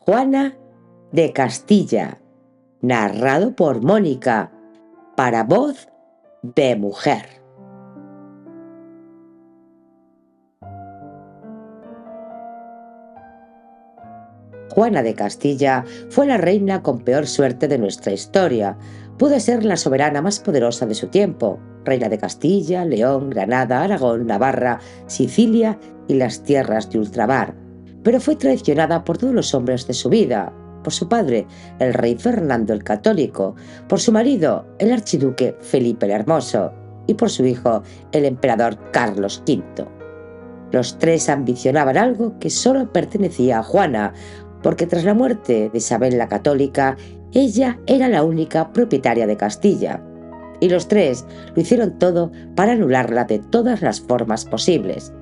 Juana de Castilla, narrado por Mónica, para voz de mujer. Juana de Castilla fue la reina con peor suerte de nuestra historia. Pudo ser la soberana más poderosa de su tiempo, reina de Castilla, León, Granada, Aragón, Navarra, Sicilia y las tierras de ultramar. Pero fue traicionada por todos los hombres de su vida, por su padre, el rey Fernando el Católico, por su marido, el archiduque Felipe el Hermoso, y por su hijo, el emperador Carlos V. Los tres ambicionaban algo que solo pertenecía a Juana, porque tras la muerte de Isabel la Católica, ella era la única propietaria de Castilla. Y los tres lo hicieron todo para anularla de todas las formas posibles.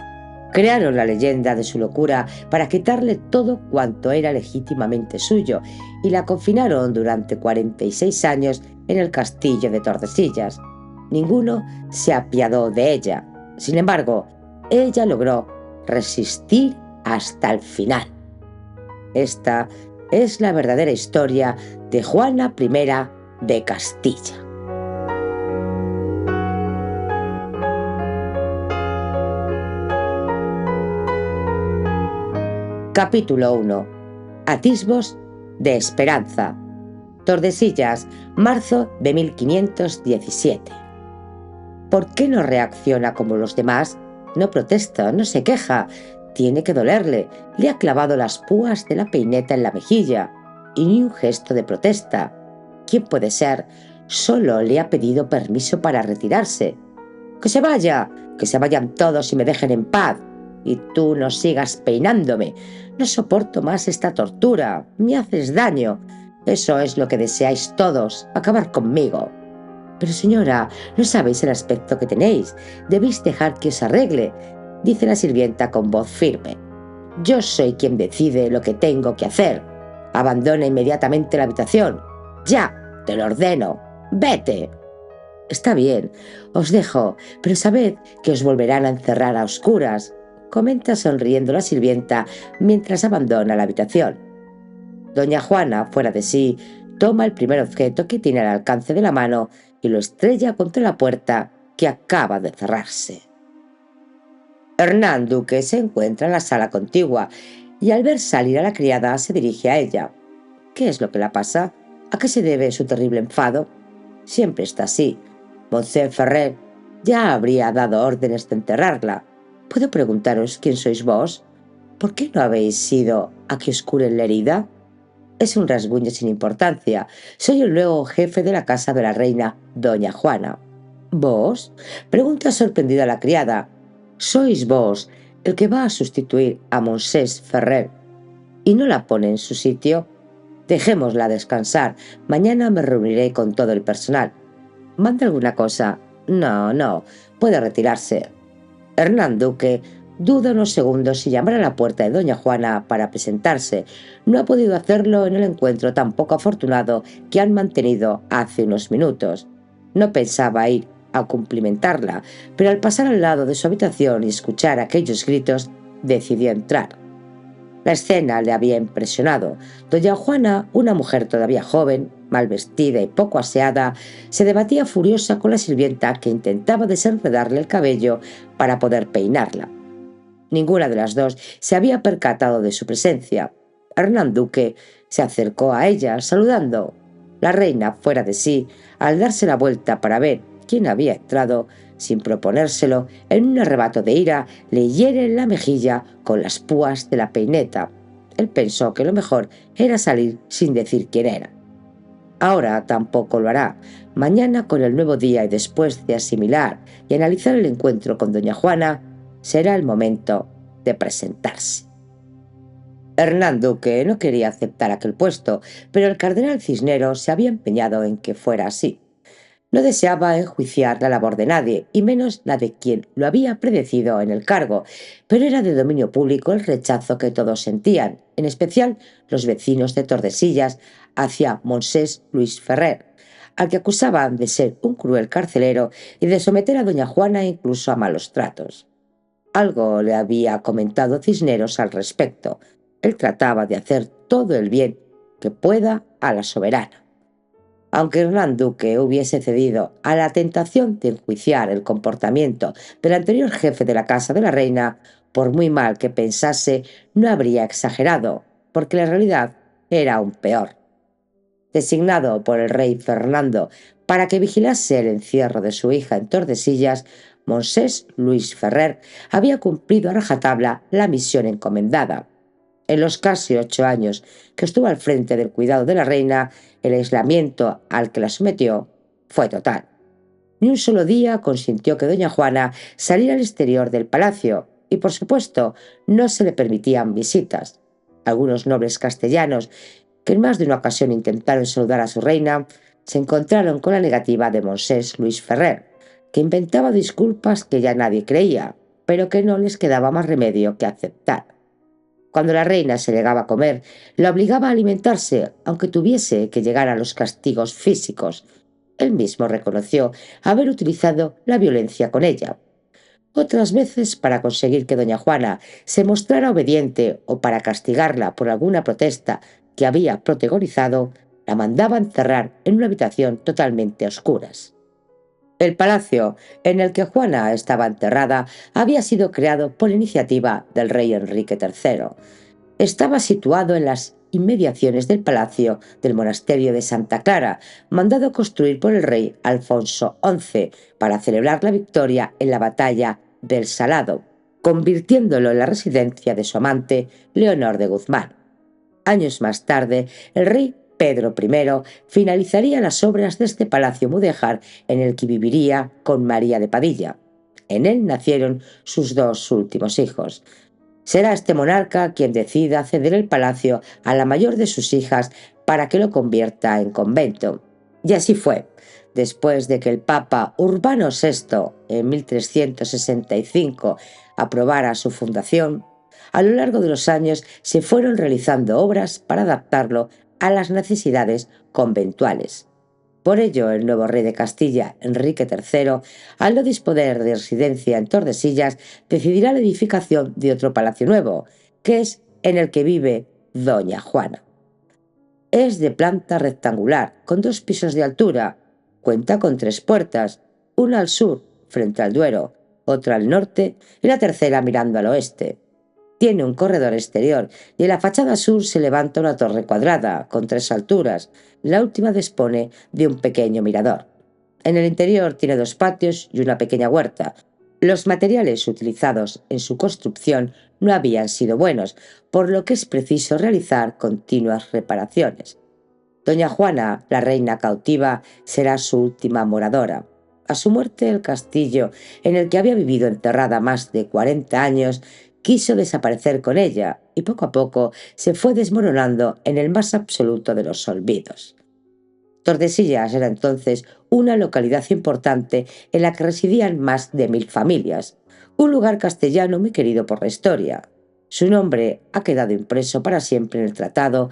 Crearon la leyenda de su locura para quitarle todo cuanto era legítimamente suyo y la confinaron durante 46 años en el castillo de Tordesillas. Ninguno se apiadó de ella. Sin embargo, ella logró resistir hasta el final. Esta es la verdadera historia de Juana I de Castilla. Capítulo 1. Atisbos de esperanza. Tordesillas, marzo de 1517. ¿Por qué no reacciona como los demás? No protesta, no se queja. Tiene que dolerle. Le ha clavado las púas de la peineta en la mejilla. Y ni un gesto de protesta. ¿Quién puede ser? Solo le ha pedido permiso para retirarse. ¡Que se vaya! ¡Que se vayan todos y me dejen en paz! Y tú no sigas peinándome. No soporto más esta tortura. Me haces daño. Eso es lo que deseáis todos, acabar conmigo. Pero señora, no sabéis el aspecto que tenéis. Debéis dejar que os arregle, dice la sirvienta con voz firme. Yo soy quien decide lo que tengo que hacer. Abandona inmediatamente la habitación. ¡Ya! Te lo ordeno. ¡Vete! Está bien, os dejo, pero sabed que os volverán a encerrar a oscuras, comenta sonriendo la sirvienta mientras abandona la habitación. Doña Juana, fuera de sí, toma el primer objeto que tiene al alcance de la mano y lo estrella contra la puerta que acaba de cerrarse. Hernán Duque se encuentra en la sala contigua y al ver salir a la criada se dirige a ella. ¿Qué es lo que la pasa? ¿A qué se debe su terrible enfado? Siempre está así. Monseigneur Ferrer ya habría dado órdenes de enterrarla. ¿Puedo preguntaros quién sois vos? ¿Por qué no habéis ido a que os curen la herida? Es un rasguño sin importancia. Soy el nuevo jefe de la casa de la reina, doña Juana. ¿Vos? Pregunta sorprendida la criada. Sois vos el que va a sustituir a Monseigneur Ferrer y no la pone en su sitio. Dejémosla descansar. Mañana me reuniré con todo el personal. ¿Manda alguna cosa? No. Puede retirarse. Hernán Duque duda unos segundos si llamar a la puerta de doña Juana para presentarse. No ha podido hacerlo en el encuentro tan poco afortunado que han mantenido hace unos minutos. No pensaba ir a cumplimentarla, pero al pasar al lado de su habitación y escuchar aquellos gritos, decidió entrar. La escena le había impresionado. Doña Juana, una mujer todavía joven, mal vestida y poco aseada, se debatía furiosa con la sirvienta que intentaba desenredarle el cabello para poder peinarla. Ninguna de las dos se había percatado de su presencia. Hernán Duque se acercó a ella, saludando. La reina, fuera de sí, al darse la vuelta para ver quién había entrado, sin proponérselo, en un arrebato de ira, le hiere en la mejilla con las púas de la peineta. Él pensó que lo mejor era salir sin decir quién era. Ahora tampoco lo hará. Mañana, con el nuevo día y después de asimilar y analizar el encuentro con doña Juana, será el momento de presentarse. Hernán Duque no quería aceptar aquel puesto, pero el cardenal Cisneros se había empeñado en que fuera así. No deseaba enjuiciar la labor de nadie, y menos la de quien lo había predecido en el cargo, pero era de dominio público el rechazo que todos sentían, en especial los vecinos de Tordesillas, hacia Monseigneur Luis Ferrer, al que acusaban de ser un cruel carcelero y de someter a doña Juana incluso a malos tratos. Algo le había comentado Cisneros al respecto. Él trataba de hacer todo el bien que pueda a la soberana. Aunque Hernán Duque hubiese cedido a la tentación de enjuiciar el comportamiento del anterior jefe de la casa de la reina, por muy mal que pensase, no habría exagerado, porque la realidad era aún peor. Designado por el rey Fernando para que vigilase el encierro de su hija en Tordesillas, Monsés Luis Ferrer había cumplido a rajatabla la misión encomendada. En los casi 8 años que estuvo al frente del cuidado de la reina, el aislamiento al que la sometió fue total. Ni un solo día consintió que doña Juana saliera al exterior del palacio y, por supuesto, no se le permitían visitas. Algunos nobles castellanos, que en más de una ocasión intentaron saludar a su reina, se encontraron con la negativa de Monsés Luis Ferrer, que inventaba disculpas que ya nadie creía, pero que no les quedaba más remedio que aceptar. Cuando la reina se negaba a comer, la obligaba a alimentarse, aunque tuviese que llegar a los castigos físicos. Él mismo reconoció haber utilizado la violencia con ella. Otras veces, para conseguir que doña Juana se mostrara obediente o para castigarla por alguna protesta que había protagonizado, la mandaba encerrar en una habitación totalmente a oscuras. El palacio en el que Juana estaba enterrada había sido creado por iniciativa del rey Enrique III. Estaba situado en las inmediaciones del palacio del monasterio de Santa Clara, mandado construir por el rey Alfonso XI para celebrar la victoria en la batalla del Salado, convirtiéndolo en la residencia de su amante Leonor de Guzmán. Años más tarde, el rey Pedro I finalizaría las obras de este palacio mudéjar en el que viviría con María de Padilla. En él nacieron sus 2 últimos hijos. Será este monarca quien decida ceder el palacio a la mayor de sus hijas para que lo convierta en convento. Y así fue. Después de que el Papa Urbano VI, en 1365, aprobara su fundación, a lo largo de los años se fueron realizando obras para adaptarlo a las necesidades conventuales. Por ello, el nuevo rey de Castilla, Enrique III, al no disponer de residencia en Tordesillas, decidirá la edificación de otro palacio nuevo, que es en el que vive doña Juana. Es de planta rectangular, con 2 pisos de altura. Cuenta con 3 puertas, una al sur, frente al Duero, otra al norte y la tercera mirando al oeste. Tiene un corredor exterior y en la fachada sur se levanta una torre cuadrada con 3 alturas. La última dispone de un pequeño mirador. En el interior tiene 2 patios y una pequeña huerta. Los materiales utilizados en su construcción no habían sido buenos, por lo que es preciso realizar continuas reparaciones. Doña Juana, la reina cautiva, será su última moradora. A su muerte, el castillo, en el que había vivido enterrada más de 40 años, quiso desaparecer con ella y poco a poco se fue desmoronando en el más absoluto de los olvidos. Tordesillas era entonces una localidad importante en la que residían más de 1000 familias, un lugar castellano muy querido por la historia. Su nombre ha quedado impreso para siempre en el tratado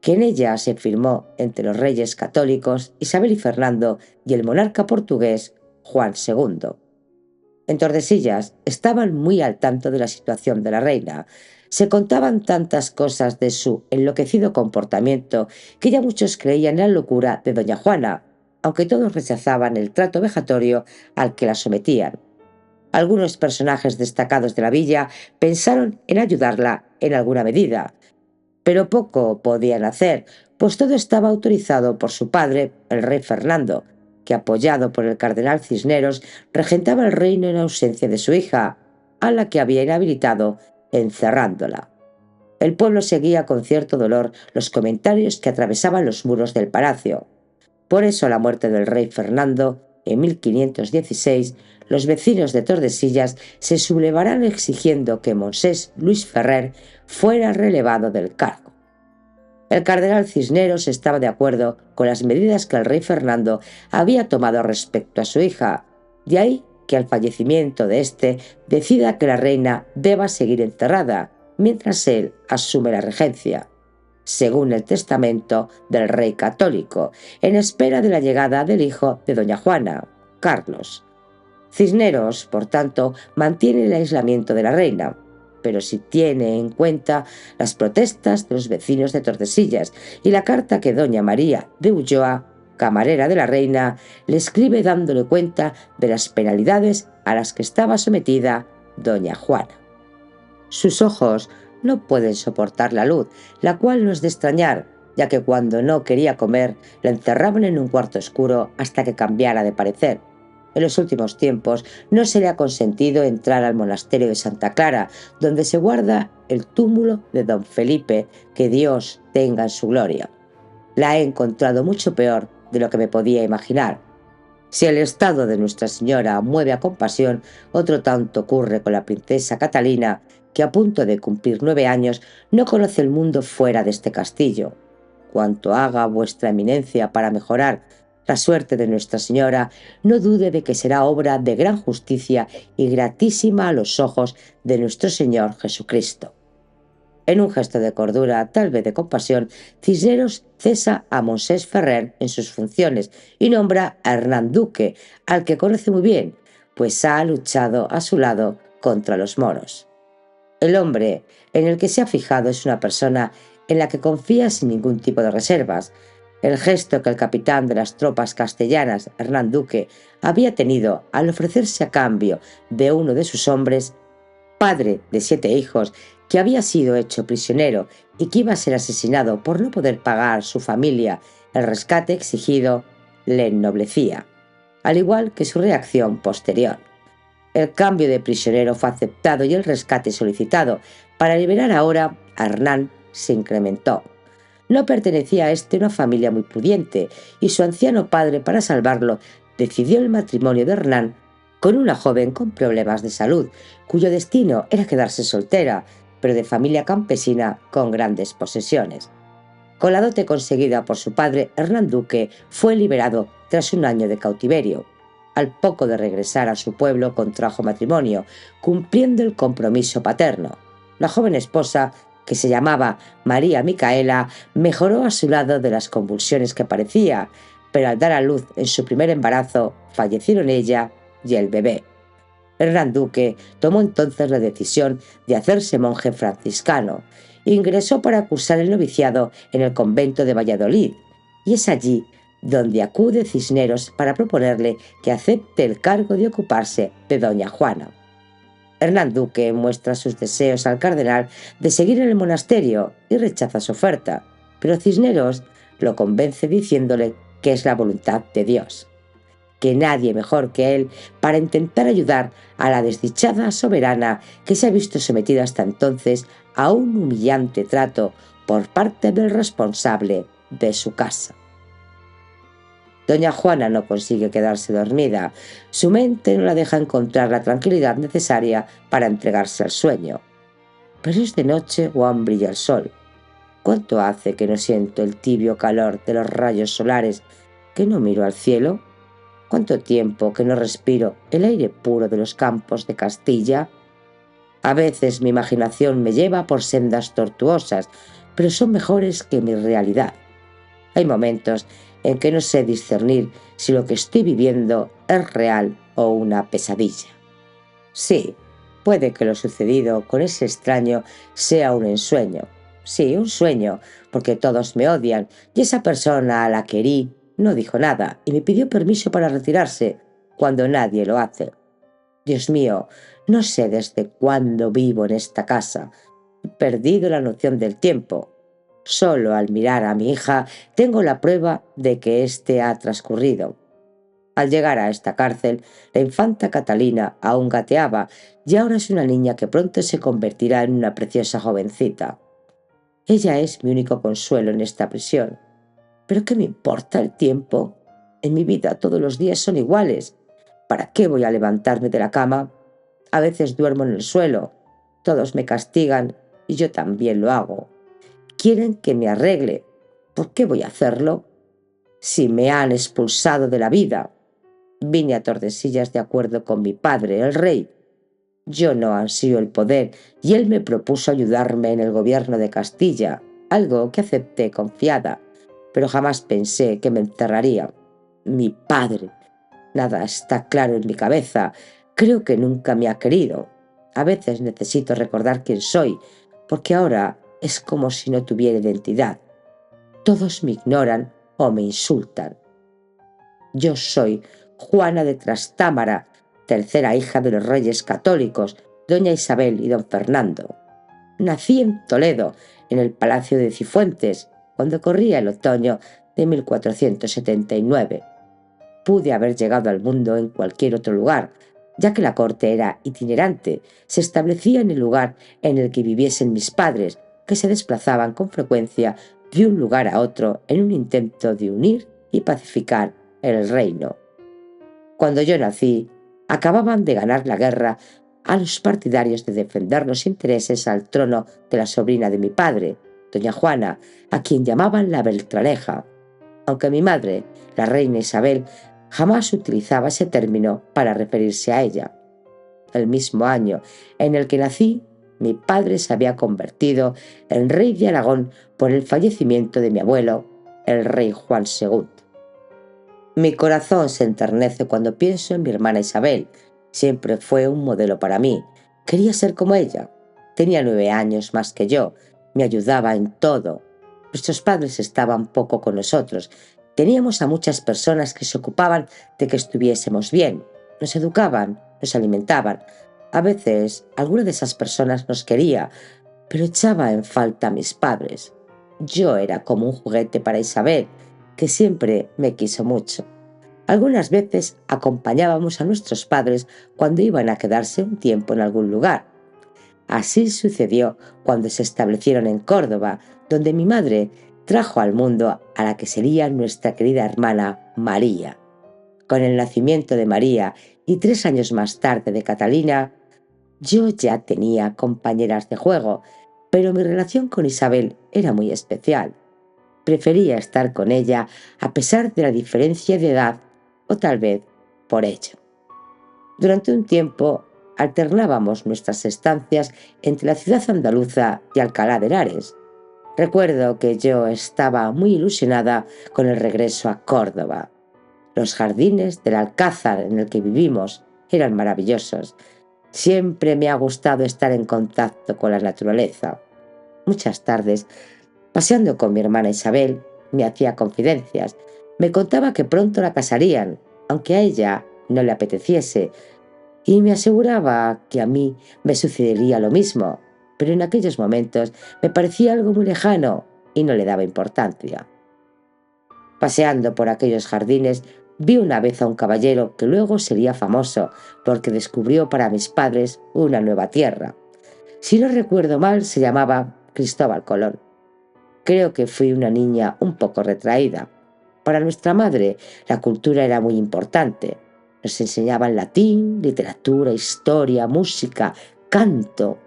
que en ella se firmó entre los reyes católicos Isabel y Fernando y el monarca portugués Juan II. En Tordesillas estaban muy al tanto de la situación de la reina. Se contaban tantas cosas de su enloquecido comportamiento que ya muchos creían en la locura de doña Juana, aunque todos rechazaban el trato vejatorio al que la sometían. Algunos personajes destacados de la villa pensaron en ayudarla en alguna medida, pero poco podían hacer, pues todo estaba autorizado por su padre, el rey Fernando, que, apoyado por el cardenal Cisneros, regentaba el reino en ausencia de su hija, a la que había inhabilitado encerrándola. El pueblo seguía con cierto dolor los comentarios que atravesaban los muros del palacio. Por eso, a la muerte del rey Fernando, en 1516, los vecinos de Tordesillas se sublevaron exigiendo que Monsés Luis Ferrer fuera relevado del cargo. El cardenal Cisneros estaba de acuerdo con las medidas que el rey Fernando había tomado respecto a su hija, de ahí que al fallecimiento de éste decida que la reina deba seguir enterrada, mientras él asume la regencia, según el testamento del rey católico, en espera de la llegada del hijo de doña Juana, Carlos. Cisneros, por tanto, mantiene el aislamiento de la reina. pero si tiene en cuenta las protestas de los vecinos de Tordesillas y la carta que doña María de Ulloa, camarera de la reina, le escribe dándole cuenta de las penalidades a las que estaba sometida doña Juana. Sus ojos no pueden soportar la luz, la cual no es de extrañar, ya que cuando no quería comer la encerraban en un cuarto oscuro hasta que cambiara de parecer. En los últimos tiempos no se le ha consentido entrar al monasterio de Santa Clara, donde se guarda el túmulo de don Felipe, que Dios tenga en su gloria. La he encontrado mucho peor de lo que me podía imaginar. Si el estado de Nuestra Señora mueve a compasión, otro tanto ocurre con la princesa Catalina, que a punto de cumplir 9 años no conoce el mundo fuera de este castillo. Cuanto haga vuestra eminencia para mejorar la suerte de Nuestra Señora, no dude de que será obra de gran justicia y gratísima a los ojos de nuestro Señor Jesucristo. En un gesto de cordura, tal vez de compasión, Cisneros cesa a Monsés Ferrer en sus funciones y nombra a Hernán Duque, al que conoce muy bien, pues ha luchado a su lado contra los moros. El hombre en el que se ha fijado es una persona en la que confía sin ningún tipo de reservas. El gesto que el capitán de las tropas castellanas, Hernán Duque, había tenido al ofrecerse a cambio de uno de sus hombres, padre de 7 hijos, que había sido hecho prisionero y que iba a ser asesinado por no poder pagar su familia el rescate exigido, le ennoblecía, al igual que su reacción posterior. El cambio de prisionero fue aceptado y el rescate solicitado para liberar ahora a Hernán se incrementó. No pertenecía a una familia muy pudiente y su anciano padre, para salvarlo, decidió el matrimonio de Hernán con una joven con problemas de salud, cuyo destino era quedarse soltera, pero de familia campesina con grandes posesiones. Con la dote conseguida por su padre, Hernán Duque fue liberado tras un año de cautiverio. Al poco de regresar a su pueblo contrajo matrimonio, cumpliendo el compromiso paterno. La joven esposa, que se llamaba María Micaela, mejoró a su lado de las convulsiones que padecía, pero al dar a luz en su primer embarazo, fallecieron ella y el bebé. Hernán Duque tomó entonces la decisión de hacerse monje franciscano. Ingresó para cursar el noviciado en el convento de Valladolid, y es allí donde acude Cisneros para proponerle que acepte el cargo de ocuparse de doña Juana. Hernán Duque muestra sus deseos al cardenal de seguir en el monasterio y rechaza su oferta, pero Cisneros lo convence diciéndole que es la voluntad de Dios, que nadie mejor que él para intentar ayudar a la desdichada soberana que se ha visto sometida hasta entonces a un humillante trato por parte del responsable de su casa. Doña Juana no consigue quedarse dormida. Su mente no la deja encontrar la tranquilidad necesaria para entregarse al sueño. Pero es de noche o aún brilla el sol. ¿Cuánto hace que no siento el tibio calor de los rayos solares, que no miro al cielo? ¿Cuánto tiempo que no respiro el aire puro de los campos de Castilla? A veces mi imaginación me lleva por sendas tortuosas, pero son mejores que mi realidad. Hay momentos en que no sé discernir si lo que estoy viviendo es real o una pesadilla. Sí, puede que lo sucedido con ese extraño sea un ensueño. Sí, un sueño, porque todos me odian y esa persona a la que herí no dijo nada y me pidió permiso para retirarse cuando nadie lo hace. Dios mío, no sé desde cuándo vivo en esta casa. He perdido la noción del tiempo. Solo al mirar a mi hija tengo la prueba de que éste ha transcurrido. Al llegar a esta cárcel, la infanta Catalina aún gateaba y ahora es una niña que pronto se convertirá en una preciosa jovencita. Ella es mi único consuelo en esta prisión. ¿Pero qué me importa el tiempo? En mi vida todos los días son iguales. ¿Para qué voy a levantarme de la cama? A veces duermo en el suelo. Todos me castigan y yo también lo hago. Quieren que me arregle. ¿Por qué voy a hacerlo? Si me han expulsado de la vida. Vine a Tordesillas de acuerdo con mi padre, el rey. Yo no ansío el poder y él me propuso ayudarme en el gobierno de Castilla, algo que acepté confiada, pero jamás pensé que me encerraría. Mi padre. Nada está claro en mi cabeza. Creo que nunca me ha querido. A veces necesito recordar quién soy, porque ahora es como si no tuviera identidad. Todos me ignoran o me insultan. Yo soy Juana de Trastámara, tercera hija de los reyes católicos, doña Isabel y don Fernando. Nací en Toledo, en el Palacio de Cifuentes, cuando corría el otoño de 1479. Pude haber llegado al mundo en cualquier otro lugar, ya que la corte era itinerante, se establecía en el lugar en el que viviesen mis padres, que se desplazaban con frecuencia de un lugar a otro en un intento de unir y pacificar el reino. Cuando yo nací, acababan de ganar la guerra a los partidarios de defender los intereses al trono de la sobrina de mi padre, doña Juana, a quien llamaban la Beltraneja, aunque mi madre, la reina Isabel, jamás utilizaba ese término para referirse a ella. El mismo año en el que nací, mi padre se había convertido en rey de Aragón por el fallecimiento de mi abuelo, el rey Juan II. Mi corazón se enternece cuando pienso en mi hermana Isabel. Siempre fue un modelo para mí. Quería ser como ella. Tenía 9 años más que yo. Me ayudaba en todo. Nuestros padres estaban poco con nosotros. Teníamos a muchas personas que se ocupaban de que estuviésemos bien. Nos educaban, nos alimentaban. A veces, alguna de esas personas nos quería, pero echaba en falta a mis padres. Yo era como un juguete para Isabel, que siempre me quiso mucho. Algunas veces acompañábamos a nuestros padres cuando iban a quedarse un tiempo en algún lugar. Así sucedió cuando se establecieron en Córdoba, donde mi madre trajo al mundo a la que sería nuestra querida hermana María. Con el nacimiento de María y 3 años más tarde de Catalina, yo ya tenía compañeras de juego, pero mi relación con Isabel era muy especial. Prefería estar con ella a pesar de la diferencia de edad, o tal vez por ello. Durante un tiempo alternábamos nuestras estancias entre la ciudad andaluza y Alcalá de Henares. Recuerdo que yo estaba muy ilusionada con el regreso a Córdoba. Los jardines del Alcázar en el que vivimos eran maravillosos. Siempre me ha gustado estar en contacto con la naturaleza. Muchas tardes, paseando con mi hermana Isabel, me hacía confidencias. Me contaba que pronto la casarían, aunque a ella no le apeteciese, y me aseguraba que a mí me sucedería lo mismo, pero en aquellos momentos me parecía algo muy lejano y no le daba importancia. Paseando por aquellos jardines, vi una vez a un caballero que luego sería famoso porque descubrió para mis padres una nueva tierra. Si no recuerdo mal, se llamaba Cristóbal Colón. Creo que fui una niña un poco retraída. Para nuestra madre, la cultura era muy importante. Nos enseñaban latín, literatura, historia, música, canto.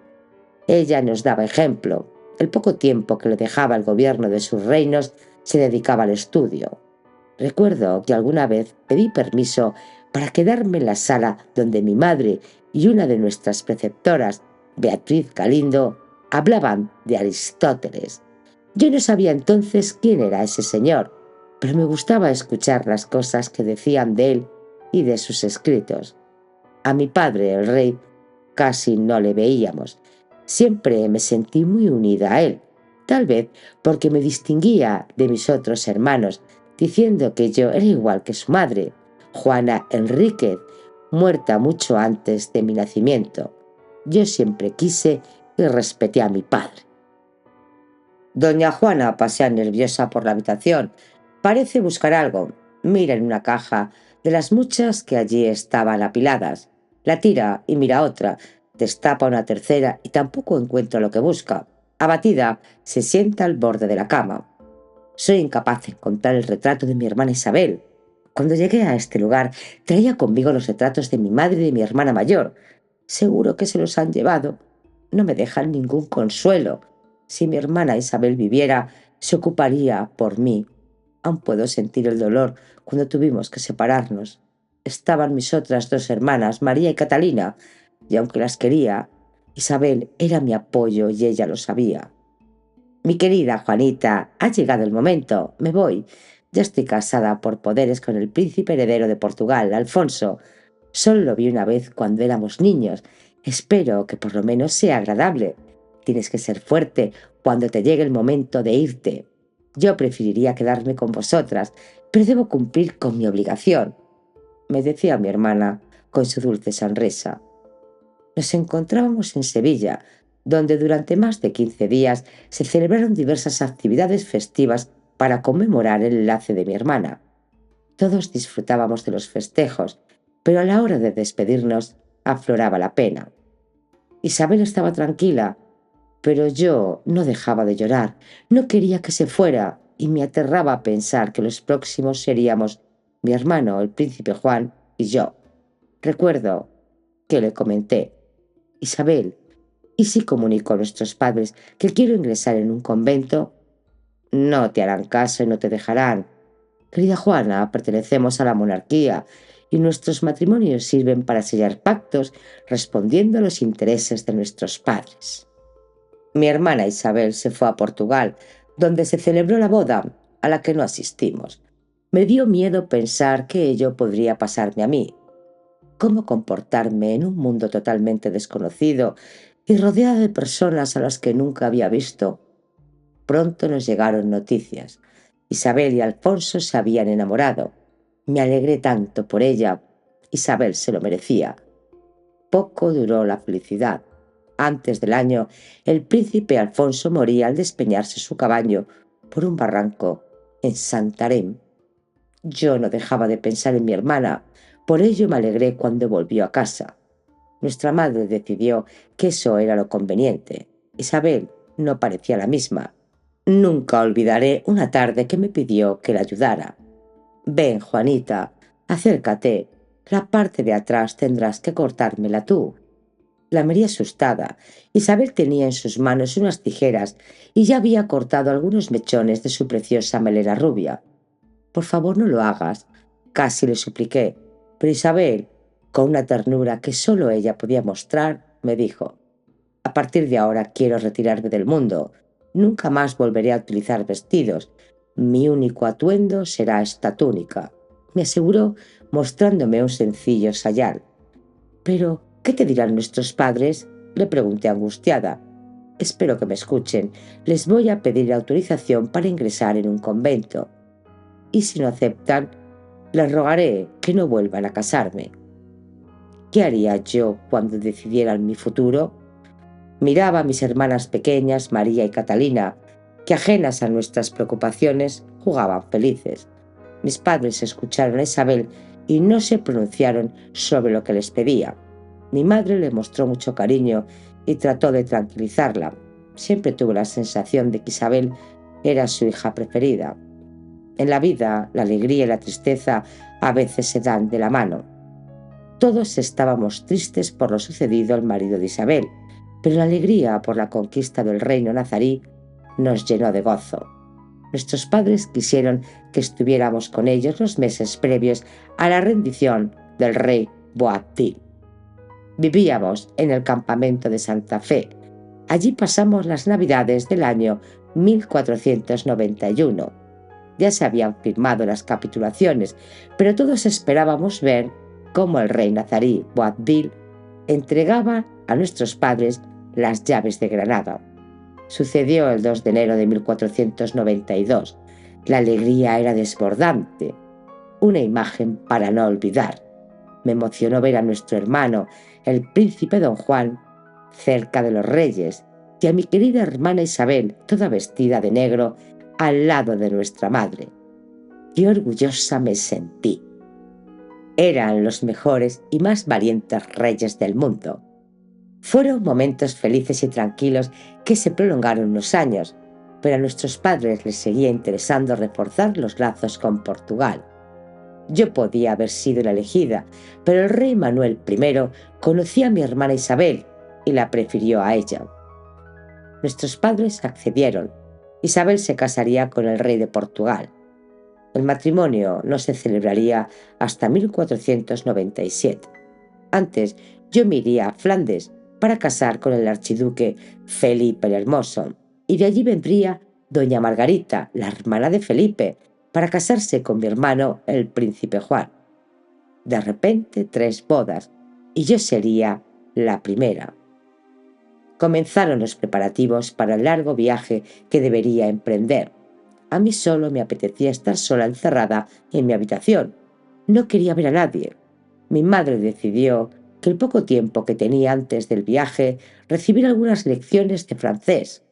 Ella nos daba ejemplo. El poco tiempo que le dejaba el gobierno de sus reinos se dedicaba al estudio. Recuerdo que alguna vez pedí permiso para quedarme en la sala donde mi madre y una de nuestras preceptoras, Beatriz Galindo, hablaban de Aristóteles. Yo no sabía entonces quién era ese señor, pero me gustaba escuchar las cosas que decían de él y de sus escritos. A mi padre, el rey, casi no le veíamos. Siempre me sentí muy unida a él, tal vez porque me distinguía de mis otros hermanos, diciendo que yo era igual que su madre, Juana Enríquez, muerta mucho antes de mi nacimiento. Yo siempre quise y respeté a mi padre. Doña Juana pasea nerviosa por la habitación. Parece buscar algo. Mira en una caja de las muchas que allí estaban apiladas. La tira y mira otra. Destapa una tercera y tampoco encuentra lo que busca. Abatida, se sienta al borde de la cama. Soy incapaz de encontrar el retrato de mi hermana Isabel. Cuando llegué a este lugar, traía conmigo los retratos de mi madre y de mi hermana mayor. Seguro que se los han llevado. No me dejan ningún consuelo. Si mi hermana Isabel viviera, se ocuparía por mí. Aún puedo sentir el dolor cuando tuvimos que separarnos. Estaban mis otras 2 hermanas, María y Catalina, y aunque las quería, Isabel era mi apoyo y ella lo sabía. Mi querida Juanita, ha llegado el momento. Me voy. Ya estoy casada por poderes con el príncipe heredero de Portugal, Alfonso. Solo lo vi una vez cuando éramos niños, Espero que por lo menos sea agradable. Tienes que ser fuerte cuando te llegue el momento de irte. Yo preferiría quedarme con vosotras, pero debo cumplir con mi obligación, me decía mi hermana con su dulce sonrisa. Nos encontrábamos en Sevilla, donde durante más de 15 días se celebraron diversas actividades festivas para conmemorar el enlace de mi hermana. Todos disfrutábamos de los festejos, pero a la hora de despedirnos afloraba la pena. Isabel estaba tranquila, pero yo no dejaba de llorar. No quería que se fuera y me aterraba pensar que los próximos seríamos mi hermano, el príncipe Juan, y yo. Recuerdo que le comenté: Isabel, ¿y si comunico a nuestros padres que quiero ingresar en un convento? No te harán caso y no te dejarán. Querida Juana, pertenecemos a la monarquía y nuestros matrimonios sirven para sellar pactos respondiendo a los intereses de nuestros padres. Mi hermana Isabel se fue a Portugal, donde se celebró la boda, a la que no asistimos. Me dio miedo pensar que ello podría pasarme a mí. ¿Cómo comportarme en un mundo totalmente desconocido y rodeada de personas a las que nunca había visto? Pronto nos llegaron noticias. Isabel y Alfonso se habían enamorado. Me alegré tanto por ella. Isabel se lo merecía. Poco duró la felicidad. Antes del año, el príncipe Alfonso moría al despeñarse su caballo por un barranco en Santarém. Yo no dejaba de pensar en mi hermana, por ello me alegré cuando volvió a casa. Nuestra madre decidió que eso era lo conveniente. Isabel no parecía la misma. Nunca olvidaré una tarde que me pidió que la ayudara. Ven, Juanita, acércate. La parte de atrás tendrás que cortármela tú. La miré asustada. Isabel tenía en sus manos unas tijeras y ya había cortado algunos mechones de su preciosa melena rubia. Por favor, no lo hagas, casi le supliqué, pero Isabel, con una ternura que solo ella podía mostrar, me dijo: a partir de ahora quiero retirarme del mundo. Nunca más volveré a utilizar vestidos. Mi único atuendo será esta túnica, me aseguró mostrándome un sencillo sayal. «¿Pero qué te dirán nuestros padres?», le pregunté angustiada. «Espero que me escuchen. Les voy a pedir autorización para ingresar en un convento. Y si no aceptan, les rogaré que no vuelvan a casarme». ¿Qué haría yo cuando decidieran mi futuro? Miraba a mis hermanas pequeñas, María y Catalina, que ajenas a nuestras preocupaciones jugaban felices. Mis padres escucharon a Isabel y no se pronunciaron sobre lo que les pedía. Mi madre le mostró mucho cariño y trató de tranquilizarla. Siempre tuve la sensación de que Isabel era su hija preferida. En la vida, la alegría y la tristeza a veces se dan de la mano. Todos estábamos tristes por lo sucedido al marido de Isabel, pero la alegría por la conquista del reino nazarí nos llenó de gozo. Nuestros padres quisieron que estuviéramos con ellos los meses previos a la rendición del rey Boabdil. Vivíamos en el campamento de Santa Fe. Allí pasamos las Navidades del año 1491. Ya se habían firmado las capitulaciones, pero todos esperábamos ver cómo el rey nazarí Boabdil entregaba a nuestros padres las llaves de Granada. Sucedió el 2 de enero de 1492. La alegría era desbordante, una imagen para no olvidar. Me emocionó ver a nuestro hermano, el príncipe don Juan, cerca de los reyes, y a mi querida hermana Isabel, toda vestida de negro, al lado de nuestra madre. Qué orgullosa me sentí. Eran los mejores y más valientes reyes del mundo. Fueron momentos felices y tranquilos que se prolongaron unos años, pero a nuestros padres les seguía interesando reforzar los lazos con Portugal. Yo podía haber sido la elegida, pero el rey Manuel I conocía a mi hermana Isabel y la prefirió a ella. Nuestros padres accedieron. Isabel se casaría con el rey de Portugal. El matrimonio no se celebraría hasta 1497. Antes, yo me iría a Flandes para casar con el archiduque Felipe el Hermoso, y de allí vendría doña Margarita, la hermana de Felipe, para casarse con mi hermano el príncipe Juan. De repente 3 bodas, y yo sería la primera. Comenzaron los preparativos para el largo viaje que debería emprender. A mí solo me apetecía estar sola encerrada en mi habitación. No quería ver a nadie. Mi madre decidió que el poco tiempo que tenía antes del viaje, recibir algunas lecciones de francés.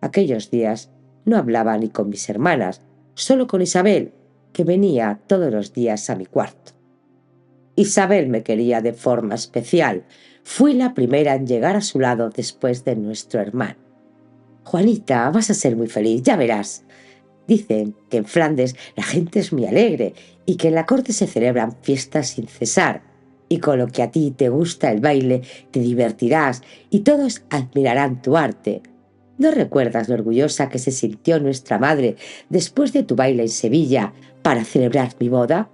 Aquellos días no hablaba ni con mis hermanas, solo con Isabel, que venía todos los días a mi cuarto. Isabel me quería de forma especial. Fui la primera en llegar a su lado después de nuestro hermano. «Juanita, vas a ser muy feliz, ya verás». Dicen que en Flandes la gente es muy alegre y que en la corte se celebran fiestas sin cesar. Y con lo que a ti te gusta el baile, te divertirás y todos admirarán tu arte. ¿No recuerdas lo orgullosa que se sintió nuestra madre después de tu baile en Sevilla para celebrar mi boda?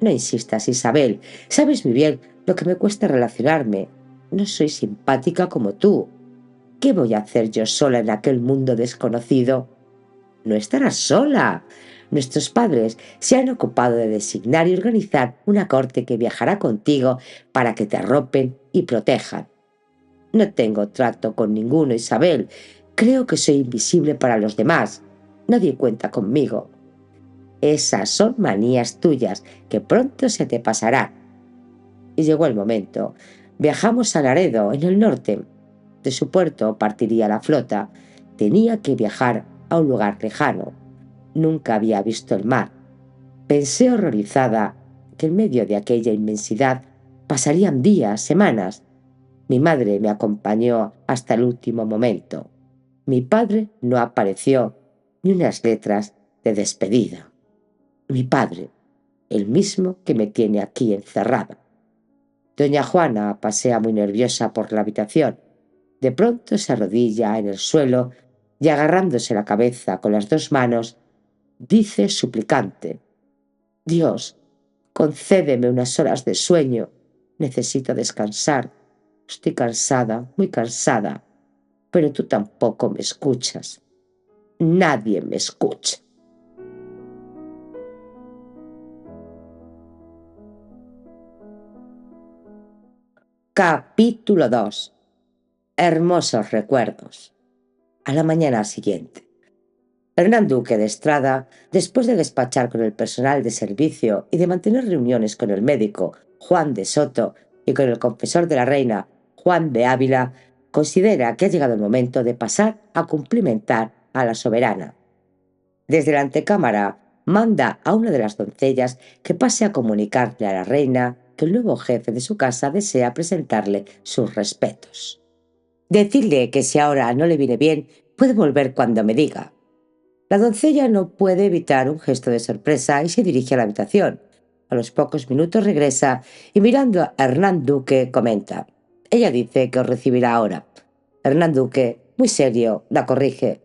No insistas, Isabel. Sabes muy bien lo que me cuesta relacionarme. No soy simpática como tú. ¿Qué voy a hacer yo sola en aquel mundo desconocido? No estarás sola. Nuestros padres se han ocupado de designar y organizar una corte que viajará contigo para que te arropen y protejan. No tengo trato con ninguno, Isabel. Creo que soy invisible para los demás. Nadie cuenta conmigo. Esas son manías tuyas que pronto se te pasarán. Y llegó el momento. Viajamos a Laredo, en el norte. De su puerto partiría la flota. Tenía que viajar a un lugar lejano. Nunca había visto el mar. Pensé horrorizada que en medio de aquella inmensidad pasarían días, semanas. Mi madre me acompañó hasta el último momento. Mi padre no apareció ni unas letras de despedida. Mi padre, el mismo que me tiene aquí encerrada. Doña Juana pasea muy nerviosa por la habitación. De pronto se arrodilla en el suelo y agarrándose la cabeza con las dos manos, dice suplicante: «Dios, concédeme unas horas de sueño. Necesito descansar. Estoy cansada, muy cansada. Pero tú tampoco me escuchas. Nadie me escucha». Capítulo 2. Hermosos recuerdos. A la mañana siguiente, Hernán Duque de Estrada, después de despachar con el personal de servicio y de mantener reuniones con el médico Juan de Soto y con el confesor de la reina Juan de Ávila, considera que ha llegado el momento de pasar a cumplimentar a la soberana. Desde la antecámara manda a una de las doncellas que pase a comunicarle a la reina que el nuevo jefe de su casa desea presentarle sus respetos. Decidle que si ahora no le viene bien, puede volver cuando me diga. La doncella no puede evitar un gesto de sorpresa y se dirige a la habitación. A los pocos minutos regresa y mirando a Hernán Duque comenta: «Ella dice que os recibirá ahora». Hernán Duque, muy serio, la corrige: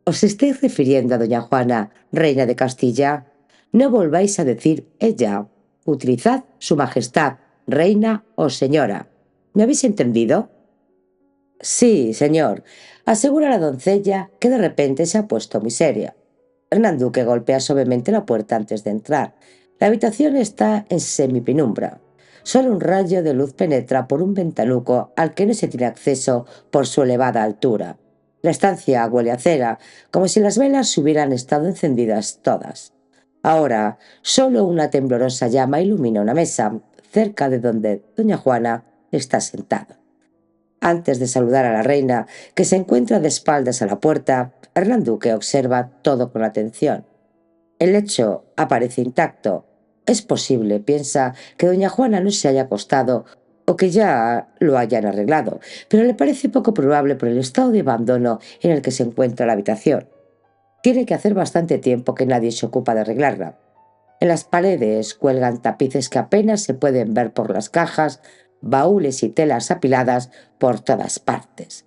«¿Os estáis refiriendo a doña Juana, reina de Castilla? No volváis a decir ella. Utilizad su majestad, reina o señora. ¿Me habéis entendido?» «Sí, señor», asegura la doncella, que de repente se ha puesto muy seria. Hernán Duque golpea suavemente la puerta antes de entrar. La habitación está en semipenumbra. Solo un rayo de luz penetra por un ventanuco al que no se tiene acceso por su elevada altura. La estancia huele a cera, como si las velas hubieran estado encendidas todas. Ahora, solo una temblorosa llama ilumina una mesa, cerca de donde doña Juana está sentada. Antes de saludar a la reina, que se encuentra de espaldas a la puerta, Hernán Duque observa todo con atención. El lecho aparece intacto. Es posible, piensa, que doña Juana no se haya acostado o que ya lo hayan arreglado, pero le parece poco probable por el estado de abandono en el que se encuentra la habitación. Tiene que hacer bastante tiempo que nadie se ocupa de arreglarla. En las paredes cuelgan tapices que apenas se pueden ver por las cajas, baúles y telas apiladas por todas partes.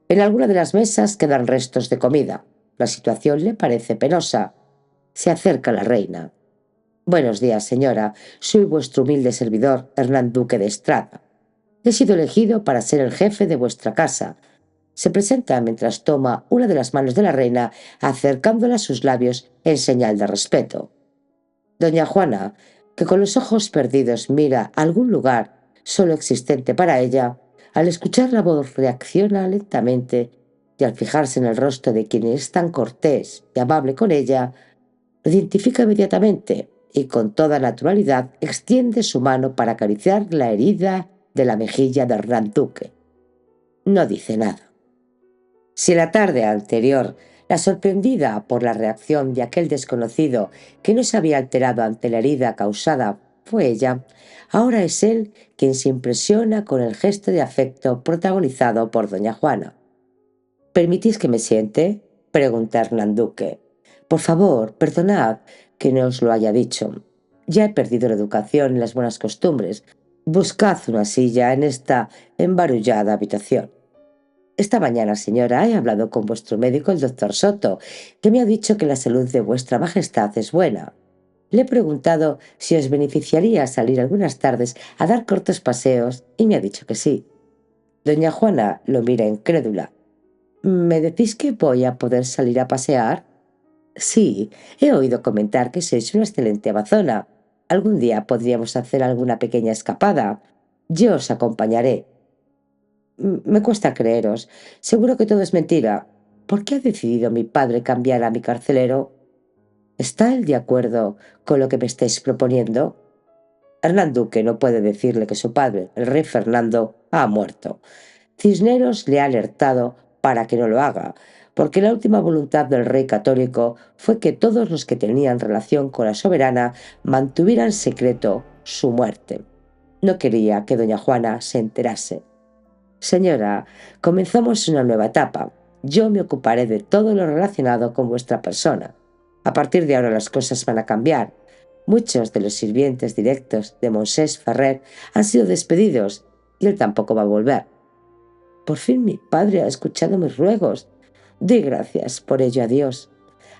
En alguna de las mesas quedan restos de comida. La situación le parece penosa. Se acerca la reina. «Buenos días, señora. Soy vuestro humilde servidor, Hernán Duque de Estrada. He sido elegido para ser el jefe de vuestra casa». Se presenta mientras toma una de las manos de la reina, acercándola a sus labios en señal de respeto. Doña Juana, que con los ojos perdidos mira a algún lugar, solo existente para ella, al escuchar la voz reacciona lentamente y al fijarse en el rostro de quien es tan cortés y amable con ella, lo identifica inmediatamente y con toda naturalidad extiende su mano para acariciar la herida de la mejilla de Hernán Duque. No dice nada. Si la tarde anterior, la sorprendida por la reacción de aquel desconocido que no se había alterado ante la herida causada fue ella, ahora es él quien se impresiona con el gesto de afecto protagonizado por doña Juana. —¿Permitís que me siente? —pregunta Hernán Duque. —Por favor, perdonad que no os lo haya dicho. Ya he perdido la educación y las buenas costumbres. Buscad una silla en esta embarullada habitación. Esta mañana, señora, he hablado con vuestro médico, el doctor Soto, que me ha dicho que la salud de vuestra majestad es buena. Le he preguntado si os beneficiaría salir algunas tardes a dar cortos paseos y me ha dicho que sí. Doña Juana lo mira incrédula. —¿Me decís que voy a poder salir a pasear? —Sí, he oído comentar que sois una excelente amazona. Algún día podríamos hacer alguna pequeña escapada. Yo os acompañaré. —Me cuesta creeros. Seguro que todo es mentira. ¿Por qué ha decidido mi padre cambiar a mi carcelero? ¿Está él de acuerdo con lo que me estáis proponiendo? Hernán Duque no puede decirle que su padre, el rey Fernando, ha muerto. Cisneros le ha alertado para que no lo haga, porque la última voluntad del rey católico fue que todos los que tenían relación con la soberana mantuvieran secreto su muerte. No quería que doña Juana se enterase. Señora, comenzamos una nueva etapa. Yo me ocuparé de todo lo relacionado con vuestra persona. A partir de ahora las cosas van a cambiar. Muchos de los sirvientes directos de Monsés Ferrer han sido despedidos y él tampoco va a volver. Por fin mi padre ha escuchado mis ruegos. Doy gracias por ello a Dios.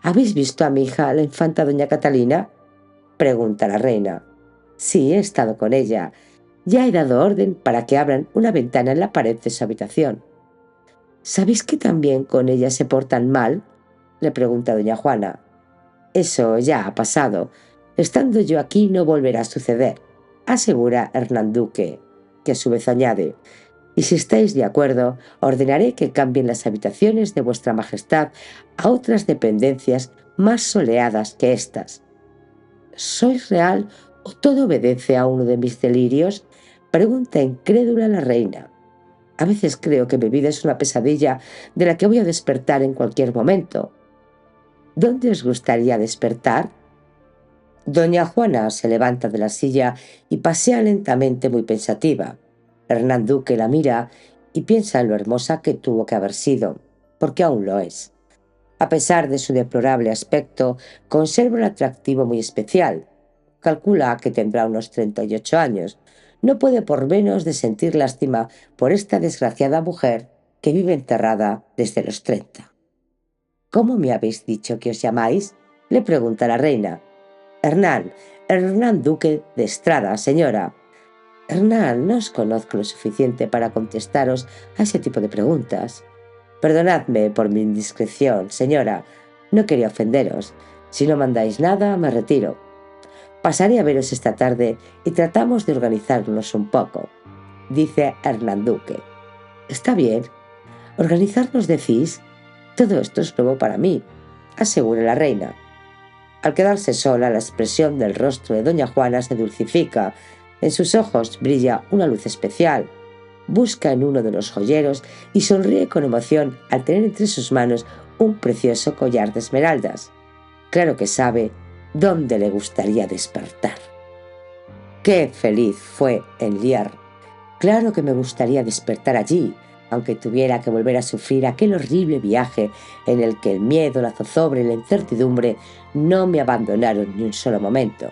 ¿Habéis visto a mi hija, la infanta doña Catalina? Pregunta la reina. Sí, he estado con ella. Ya he dado orden para que abran una ventana en la pared de su habitación. ¿Sabéis que también con ella se portan mal? Le pregunta doña Juana. Eso ya ha pasado. Estando yo aquí no volverá a suceder, asegura Hernán Duque, que a su vez añade: y si estáis de acuerdo, ordenaré que cambien las habitaciones de vuestra majestad a otras dependencias más soleadas que estas. ¿Sois real o todo obedece a uno de mis delirios? Pregunta incrédula la reina. A veces creo que mi vida es una pesadilla de la que voy a despertar en cualquier momento. ¿Dónde os gustaría despertar? Doña Juana se levanta de la silla y pasea lentamente muy pensativa. Hernán Duque la mira y piensa en lo hermosa que tuvo que haber sido, porque aún lo es. A pesar de su deplorable aspecto, conserva un atractivo muy especial. Calcula que tendrá unos 38 años. No puede por menos de sentir lástima por esta desgraciada mujer que vive enterrada desde los 30. —¿Cómo me habéis dicho que os llamáis? —le pregunta la reina. Hernán Duque de Estrada, señora. Hernán, no os conozco lo suficiente para contestaros a ese tipo de preguntas. Perdonadme por mi indiscreción, señora. No quería ofenderos. Si no mandáis nada, me retiro. Pasaré a veros esta tarde y tratamos de organizarnos un poco, dice Hernán Duque. Está bien. ¿Organizarnos decís? Todo esto es nuevo para mí, asegura la reina. Al quedarse sola, la expresión del rostro de doña Juana se dulcifica. En sus ojos brilla una luz especial. Busca en uno de los joyeros y sonríe con emoción al tener entre sus manos un precioso collar de esmeraldas. Claro que sabe dónde le gustaría despertar. ¡Qué feliz fue en Lier! Claro que me gustaría despertar allí, aunque tuviera que volver a sufrir aquel horrible viaje en el que el miedo, la zozobra y la incertidumbre no me abandonaron ni un solo momento.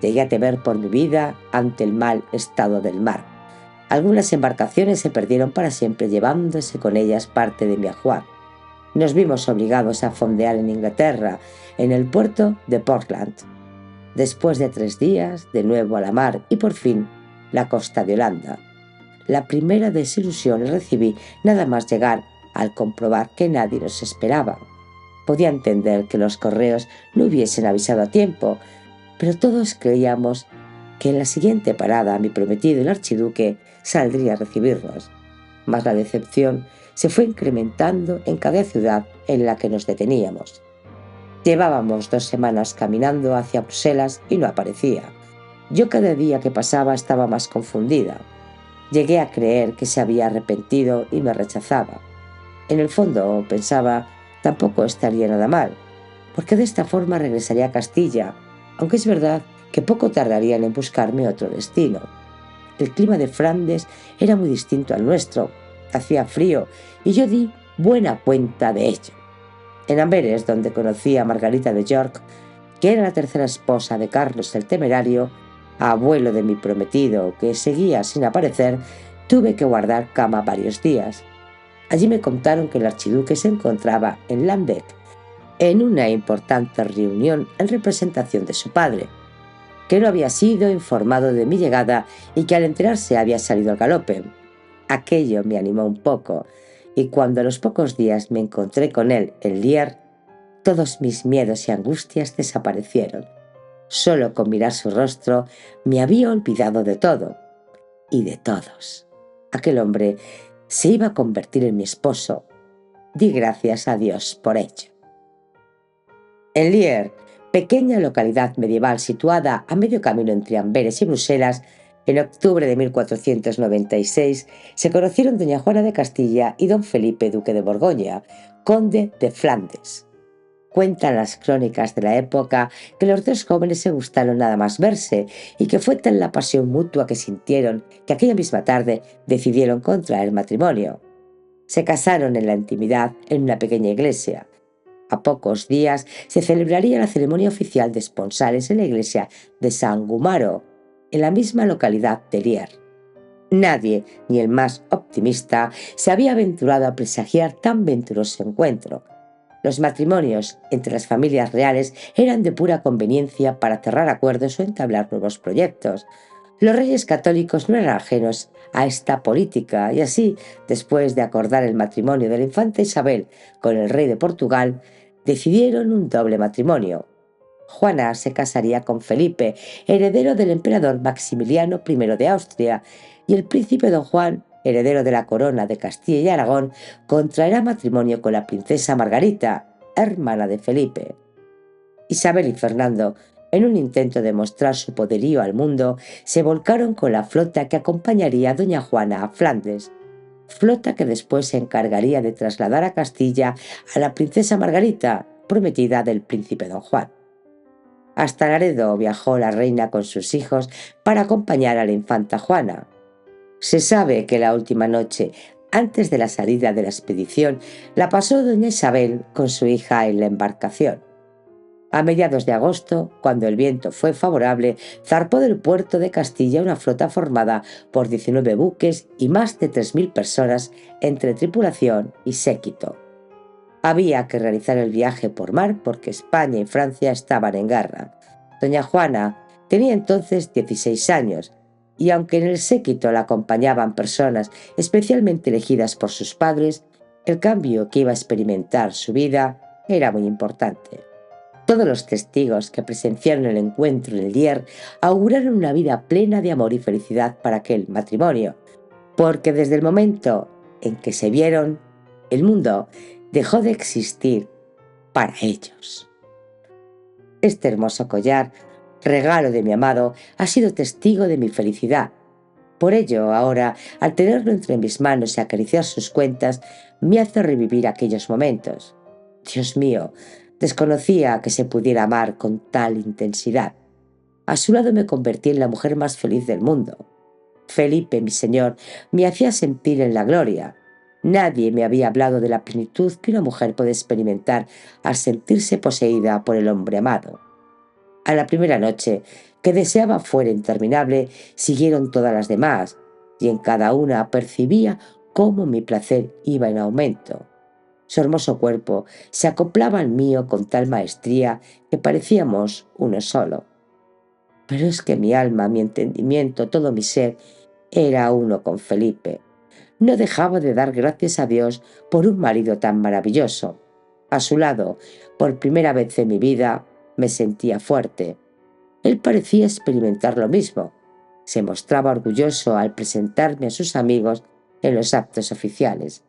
Llegué a temer por mi vida ante el mal estado del mar. Algunas embarcaciones se perdieron para siempre, llevándose con ellas parte de mi ajuar. Nos vimos obligados a fondear en Inglaterra, en el puerto de Portland. Después de 3 días, de nuevo a la mar y por fin la costa de Holanda. La primera desilusión recibí nada más llegar al comprobar que nadie nos esperaba. Podía entender que los correos no hubiesen avisado a tiempo, pero todos creíamos que en la siguiente parada mi prometido, el archiduque, saldría a recibirnos. Mas la decepción se fue incrementando en cada ciudad en la que nos deteníamos. Llevábamos 2 semanas caminando hacia Bruselas y no aparecía. Yo cada día que pasaba estaba más confundida. Llegué a creer que se había arrepentido y me rechazaba. En el fondo pensaba, tampoco estaría nada mal, porque de esta forma regresaría a Castilla, aunque es verdad que poco tardarían en buscarme otro destino. El clima de Flandes era muy distinto al nuestro, hacía frío y yo di buena cuenta de ello. En Amberes, donde conocí a Margarita de York, que era la tercera esposa de Carlos el Temerario, abuelo de mi prometido que seguía sin aparecer, tuve que guardar cama varios días. Allí me contaron que el archiduque se encontraba en Lambeck, en una importante reunión en representación de su padre, que no había sido informado de mi llegada y que al enterarse había salido al galope. Aquello me animó un poco, y cuando a los pocos días me encontré con él en Lier, todos mis miedos y angustias desaparecieron. Solo con mirar su rostro me había olvidado de todo y de todos. Aquel hombre se iba a convertir en mi esposo. Di gracias a Dios por ello. En Lier, pequeña localidad medieval situada a medio camino entre Amberes y Bruselas, en octubre de 1496 se conocieron doña Juana de Castilla y don Felipe, duque de Borgoña, conde de Flandes. Cuentan las crónicas de la época que los dos jóvenes se gustaron nada más verse y que fue tal la pasión mutua que sintieron que aquella misma tarde decidieron contraer matrimonio. Se casaron en la intimidad en una pequeña iglesia. A pocos días se celebraría la ceremonia oficial de esponsales en la iglesia de San Gumaro, en la misma localidad de Lier. Nadie, ni el más optimista, se había aventurado a presagiar tan venturoso encuentro. Los matrimonios entre las familias reales eran de pura conveniencia para cerrar acuerdos o entablar nuevos proyectos. Los reyes católicos no eran ajenos a esta política y así, después de acordar el matrimonio de la infanta Isabel con el rey de Portugal, decidieron un doble matrimonio. Juana se casaría con Felipe, heredero del emperador Maximiliano I de Austria, y el príncipe don Juan, heredero de la corona de Castilla y Aragón, contraerá matrimonio con la princesa Margarita, hermana de Felipe. Isabel y Fernando, en un intento de mostrar su poderío al mundo, se volcaron con la flota que acompañaría a doña Juana a Flandes, flota que después se encargaría de trasladar a Castilla a la princesa Margarita, prometida del príncipe don Juan. Hasta Laredo viajó la reina con sus hijos para acompañar a la infanta Juana. Se sabe que la última noche, antes de la salida de la expedición, la pasó doña Isabel con su hija en la embarcación. A mediados de agosto, cuando el viento fue favorable, zarpó del puerto de Castilla una flota formada por 19 buques y más de 3.000 personas entre tripulación y séquito. Había que realizar el viaje por mar porque España y Francia estaban en guerra. Doña Juana tenía entonces 16 años y aunque en el séquito la acompañaban personas especialmente elegidas por sus padres, el cambio que iba a experimentar su vida era muy importante. Todos los testigos que presenciaron el encuentro en Lier auguraron una vida plena de amor y felicidad para aquel matrimonio, porque desde el momento en que se vieron, el mundo dejó de existir para ellos. Este hermoso collar, regalo de mi amado, ha sido testigo de mi felicidad. Por ello, ahora, al tenerlo entre mis manos y acariciar sus cuentas, me hace revivir aquellos momentos. Dios mío, desconocía que se pudiera amar con tal intensidad. A su lado me convertí en la mujer más feliz del mundo. Felipe, mi señor, me hacía sentir en la gloria. Nadie me había hablado de la plenitud que una mujer puede experimentar al sentirse poseída por el hombre amado. A la primera noche, que deseaba fuera interminable, siguieron todas las demás, y en cada una percibía cómo mi placer iba en aumento. Su hermoso cuerpo se acoplaba al mío con tal maestría que parecíamos uno solo. Pero es que mi alma, mi entendimiento, todo mi ser, era uno con Felipe. No dejaba de dar gracias a Dios por un marido tan maravilloso. A su lado, por primera vez en mi vida, me sentía fuerte. Él parecía experimentar lo mismo. Se mostraba orgulloso al presentarme a sus amigos en los actos oficiales.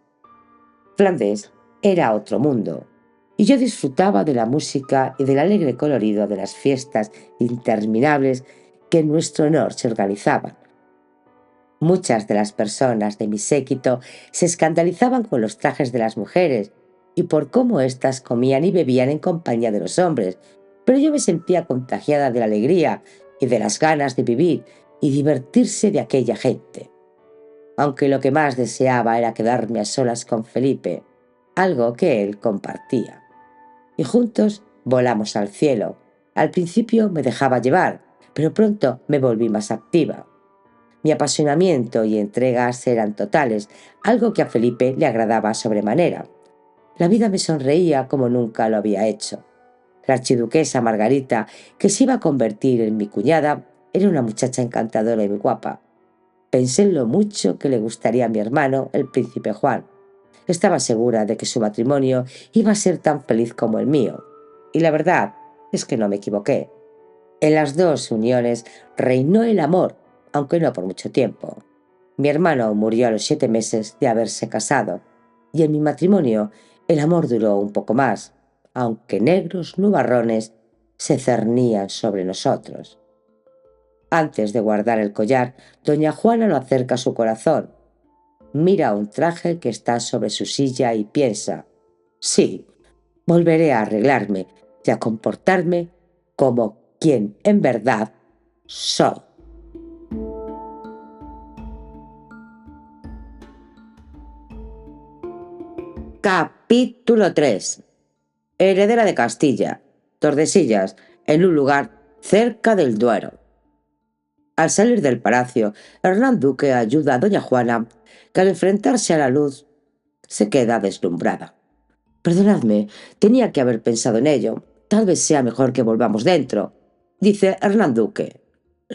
Flandes era otro mundo, y yo disfrutaba de la música y del alegre colorido de las fiestas interminables que en nuestro honor se organizaban. Muchas de las personas de mi séquito se escandalizaban con los trajes de las mujeres y por cómo éstas comían y bebían en compañía de los hombres, pero yo me sentía contagiada de la alegría y de las ganas de vivir y divertirse de aquella gente, aunque lo que más deseaba era quedarme a solas con Felipe, algo que él compartía. Y juntos volamos al cielo. Al principio me dejaba llevar, pero pronto me volví más activa. Mi apasionamiento y entregas eran totales, algo que a Felipe le agradaba sobremanera. La vida me sonreía como nunca lo había hecho. La archiduquesa Margarita, que se iba a convertir en mi cuñada, era una muchacha encantadora y muy guapa. Pensé en lo mucho que le gustaría a mi hermano, el príncipe Juan. Estaba segura de que su matrimonio iba a ser tan feliz como el mío. Y la verdad es que no me equivoqué. En las dos uniones reinó el amor, aunque no por mucho tiempo. Mi hermano murió a los 7 meses de haberse casado, y en mi matrimonio el amor duró un poco más, aunque negros nubarrones se cernían sobre nosotros. Antes de guardar el collar, doña Juana lo acerca a su corazón. Mira un traje que está sobre su silla y piensa: sí, volveré a arreglarme y a comportarme como quien en verdad soy. Capítulo 3. Heredera de Castilla, Tordesillas, en un lugar cerca del Duero. Al salir del palacio, Hernán Duque ayuda a doña Juana, que al enfrentarse a la luz se queda deslumbrada. Perdonadme, tenía que haber pensado en ello. Tal vez sea mejor que volvamos dentro, dice Hernán Duque.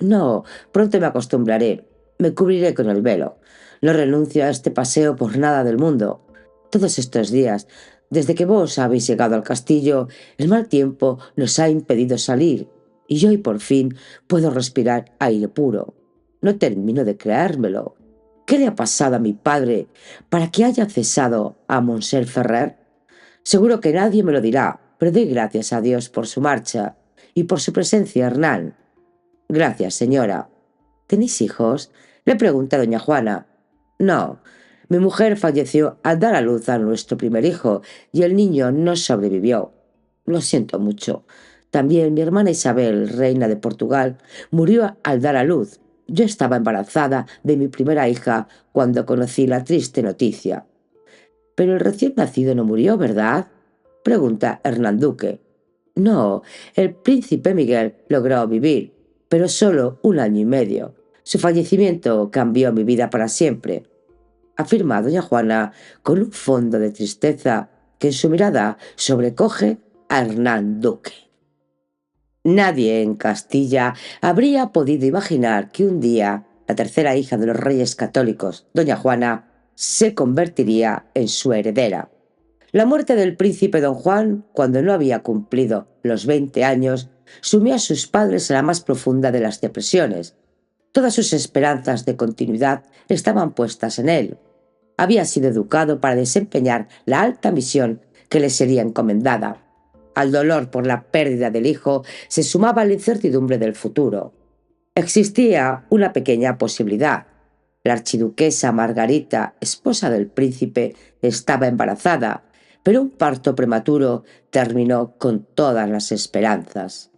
No, pronto me acostumbraré. Me cubriré con el velo. No renuncio a este paseo por nada del mundo. Todos estos días, desde que vos habéis llegado al castillo, el mal tiempo nos ha impedido salir, y hoy por fin puedo respirar aire puro. No termino de creérmelo. ¿Qué le ha pasado a mi padre para que haya cesado a Monsieur Ferrer? Seguro que nadie me lo dirá, pero doy gracias a Dios por su marcha y por su presencia, Hernán. Gracias, señora. ¿Tenéis hijos?, le pregunta doña Juana. No, mi mujer falleció al dar a luz a nuestro primer hijo y el niño no sobrevivió. Lo siento mucho. También mi hermana Isabel, reina de Portugal, murió al dar a luz. Yo estaba embarazada de mi primera hija cuando conocí la triste noticia. Pero el recién nacido no murió, ¿verdad?, pregunta Hernán Duque. No, el príncipe Miguel logró vivir, pero solo 1 año y medio. Su fallecimiento cambió mi vida para siempre, afirma doña Juana con un fondo de tristeza que en su mirada sobrecoge a Hernán Duque. Nadie en Castilla habría podido imaginar que un día la tercera hija de los reyes católicos, doña Juana, se convertiría en su heredera. La muerte del príncipe don Juan, cuando no había cumplido los 20 años, sumió a sus padres en la más profunda de las depresiones. Todas sus esperanzas de continuidad estaban puestas en él. Había sido educado para desempeñar la alta misión que le sería encomendada. Al dolor por la pérdida del hijo se sumaba la incertidumbre del futuro. Existía una pequeña posibilidad. La archiduquesa Margarita, esposa del príncipe, estaba embarazada, pero un parto prematuro terminó con todas las esperanzas.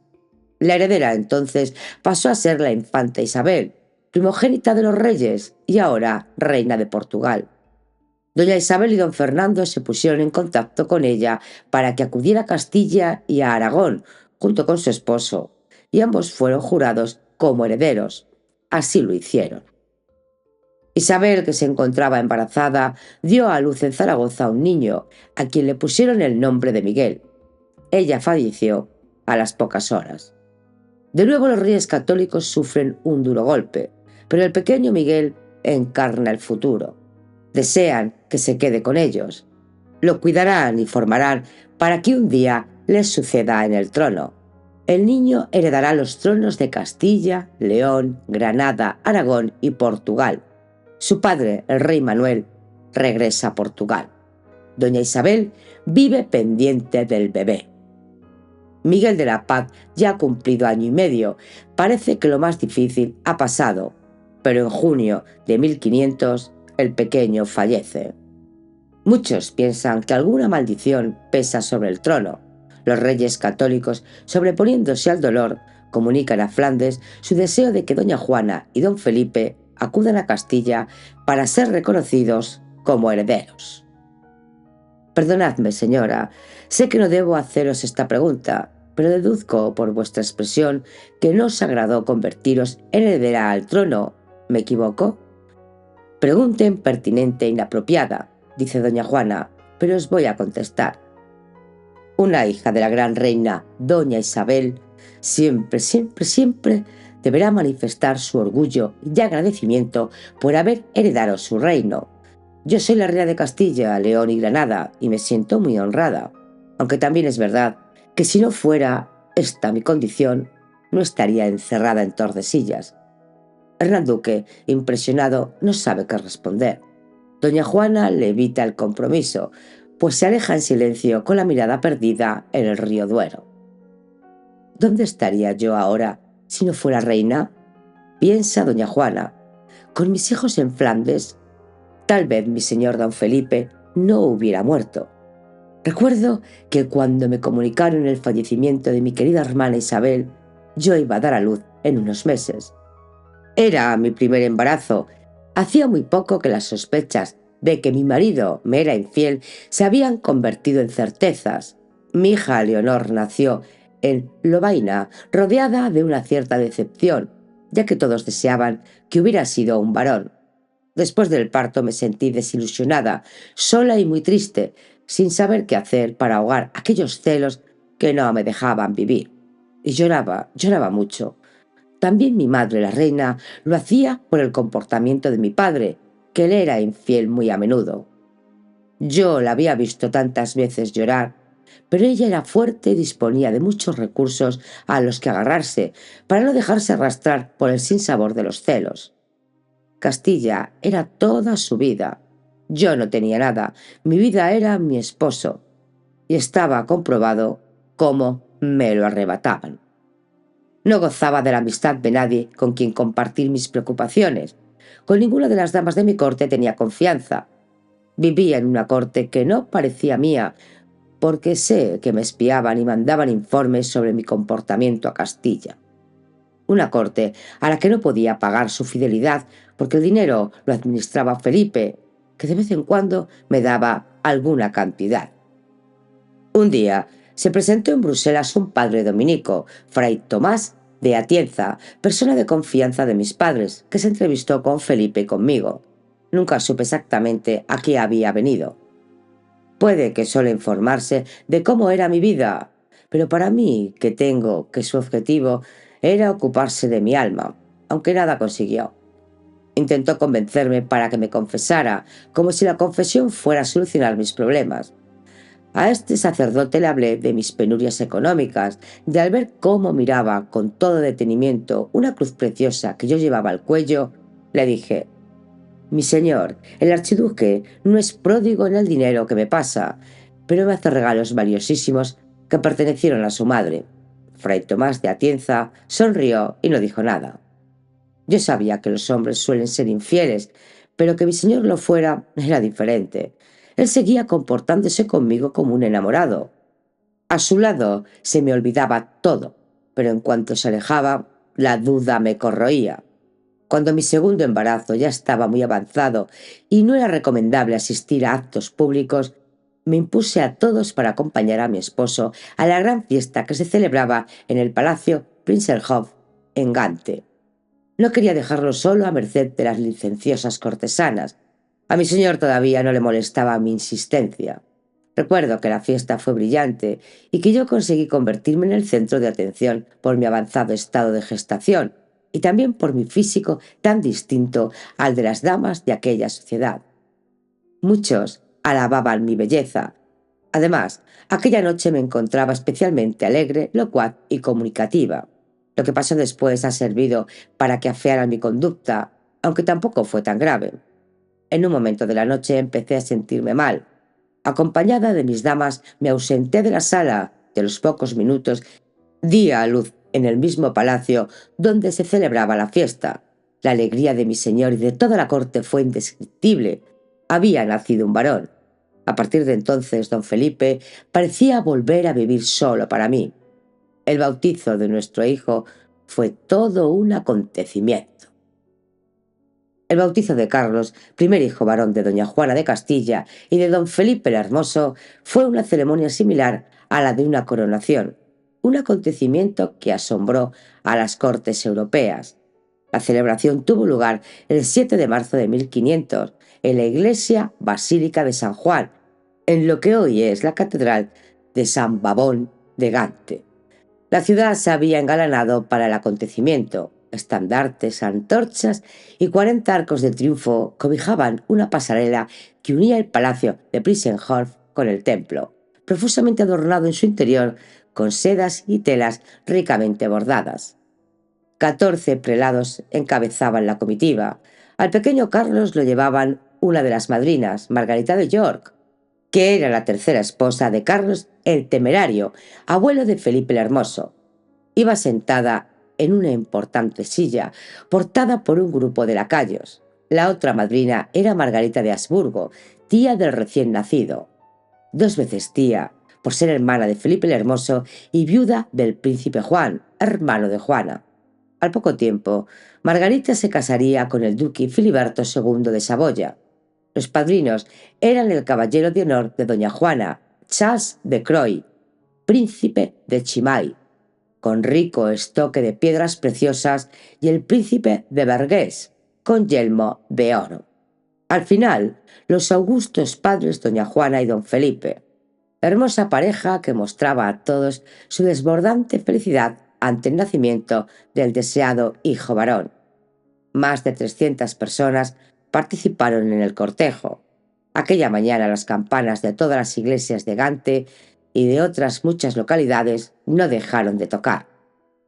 La heredera entonces pasó a ser la infanta Isabel, primogénita de los reyes y ahora reina de Portugal. Doña Isabel y don Fernando se pusieron en contacto con ella para que acudiera a Castilla y a Aragón, junto con su esposo, y ambos fueron jurados como herederos. Así lo hicieron. Isabel, que se encontraba embarazada, dio a luz en Zaragoza un niño, a quien le pusieron el nombre de Miguel. Ella falleció a las pocas horas. De nuevo los reyes católicos sufren un duro golpe, pero el pequeño Miguel encarna el futuro. Desean que se quede con ellos. Lo cuidarán y formarán para que un día les suceda en el trono. El niño heredará los tronos de Castilla, León, Granada, Aragón y Portugal. Su padre, el rey Manuel, regresa a Portugal. Doña Isabel vive pendiente del bebé. Miguel de la Paz ya ha cumplido año y medio. Parece que lo más difícil ha pasado, pero en junio de 1500 el pequeño fallece. Muchos piensan que alguna maldición pesa sobre el trono. Los reyes católicos, sobreponiéndose al dolor, comunican a Flandes su deseo de que doña Juana y don Felipe acudan a Castilla para ser reconocidos como herederos. Perdonadme, señora, sé que no debo haceros esta pregunta, pero deduzco por vuestra expresión que no os agradó convertiros en heredera al trono. ¿Me equivoco? Pregunta impertinente e inapropiada, dice doña Juana, pero os voy a contestar. Una hija de la gran reina, doña Isabel, siempre, siempre, siempre deberá manifestar su orgullo y agradecimiento por haber heredado su reino. Yo soy la reina de Castilla, León y Granada y me siento muy honrada, aunque también es verdad que si no fuera esta mi condición, no estaría encerrada en Tordesillas. Hernán Duque, impresionado, no sabe qué responder. Doña Juana le evita el compromiso, pues se aleja en silencio con la mirada perdida en el río Duero. ¿Dónde estaría yo ahora si no fuera reina? Piensa doña Juana. Con mis hijos en Flandes, tal vez mi señor don Felipe no hubiera muerto. Recuerdo que cuando me comunicaron el fallecimiento de mi querida hermana Isabel, yo iba a dar a luz en unos meses. Era mi primer embarazo. Hacía muy poco que las sospechas de que mi marido me era infiel se habían convertido en certezas. Mi hija Leonor nació en Lovaina, rodeada de una cierta decepción, ya que todos deseaban que hubiera sido un varón. Después del parto me sentí desilusionada, sola y muy triste, sin saber qué hacer para ahogar aquellos celos que no me dejaban vivir. Y lloraba mucho. También mi madre, la reina, lo hacía por el comportamiento de mi padre, que le era infiel muy a menudo. Yo la había visto tantas veces llorar, pero ella era fuerte y disponía de muchos recursos a los que agarrarse para no dejarse arrastrar por el sinsabor de los celos. Castilla era toda su vida. Yo no tenía nada, mi vida era mi esposo, y estaba comprobado cómo me lo arrebataban. No gozaba de la amistad de nadie con quien compartir mis preocupaciones. Con ninguna de las damas de mi corte tenía confianza. Vivía en una corte que no parecía mía, porque sé que me espiaban y mandaban informes sobre mi comportamiento a Castilla. Una corte a la que no podía pagar su fidelidad porque el dinero lo administraba Felipe, que de vez en cuando me daba alguna cantidad. Un día se presentó en Bruselas un padre dominico, fray Tomás de Atienza, persona de confianza de mis padres, que se entrevistó con Felipe y conmigo. Nunca supe exactamente a qué había venido. Puede que solo informarse de cómo era mi vida, pero para mí, que tengo que su objetivo era ocuparse de mi alma, aunque nada consiguió. Intentó convencerme para que me confesara, como si la confesión fuera a solucionar mis problemas. A este sacerdote le hablé de mis penurias económicas, de al ver cómo miraba con todo detenimiento una cruz preciosa que yo llevaba al cuello, le dije: «Mi señor, el archiduque no es pródigo en el dinero que me pasa, pero me hace regalos valiosísimos que pertenecieron a su madre». Fray Tomás de Atienza sonrió y no dijo nada. Yo sabía que los hombres suelen ser infieles, pero que mi señor lo fuera era diferente. Él seguía comportándose conmigo como un enamorado. A su lado se me olvidaba todo, pero en cuanto se alejaba, la duda me corroía. Cuando mi segundo embarazo ya estaba muy avanzado y no era recomendable asistir a actos públicos, me impuse a todos para acompañar a mi esposo a la gran fiesta que se celebraba en el Palacio Prinsenhof en Gante. No quería dejarlo solo a merced de las licenciosas cortesanas. A mi señor todavía no le molestaba mi insistencia. Recuerdo que la fiesta fue brillante y que yo conseguí convertirme en el centro de atención por mi avanzado estado de gestación y también por mi físico tan distinto al de las damas de aquella sociedad. Muchos alababan mi belleza. Además, aquella noche me encontraba especialmente alegre, locuaz y comunicativa. Lo que pasó después ha servido para que afeara mi conducta, aunque tampoco fue tan grave. En un momento de la noche empecé a sentirme mal. Acompañada de mis damas, me ausenté de la sala. De los pocos minutos di a luz en el mismo palacio donde se celebraba la fiesta. La alegría de mi señor y de toda la corte fue indescriptible. Había nacido un varón. A partir de entonces, don Felipe parecía volver a vivir solo para mí. El bautizo de nuestro hijo fue todo un acontecimiento. El bautizo de Carlos, primer hijo varón de doña Juana de Castilla y de don Felipe el Hermoso, fue una ceremonia similar a la de una coronación, un acontecimiento que asombró a las cortes europeas. La celebración tuvo lugar el 7 de marzo de 1500 en la iglesia Basílica de San Juan, en lo que hoy es la Catedral de San Bavón de Gante. La ciudad se había engalanado para el acontecimiento. Estandartes, antorchas y 40 arcos de triunfo cobijaban una pasarela que unía el palacio de Prinsenhof con el templo, profusamente adornado en su interior con sedas y telas ricamente bordadas. 14 prelados encabezaban la comitiva. Al pequeño Carlos lo llevaban una de las madrinas, Margarita de York, que era la tercera esposa de Carlos el Temerario, abuelo de Felipe el Hermoso. Iba sentada en una importante silla, portada por un grupo de lacayos. La otra madrina era Margarita de Habsburgo, tía del recién nacido. 2 veces tía, por ser hermana de Felipe el Hermoso y viuda del príncipe Juan, hermano de Juana. Al poco tiempo, Margarita se casaría con el duque Filiberto II de Saboya. Los padrinos eran el caballero de honor de doña Juana, Charles de Croy, príncipe de Chimay, con rico estoque de piedras preciosas, y el príncipe de Vergés, con yelmo de oro. Al final, los augustos padres doña Juana y don Felipe, hermosa pareja que mostraba a todos su desbordante felicidad ante el nacimiento del deseado hijo varón. Más de 300 personas participaron en el cortejo. Aquella mañana las campanas de todas las iglesias de Gante y de otras muchas localidades no dejaron de tocar.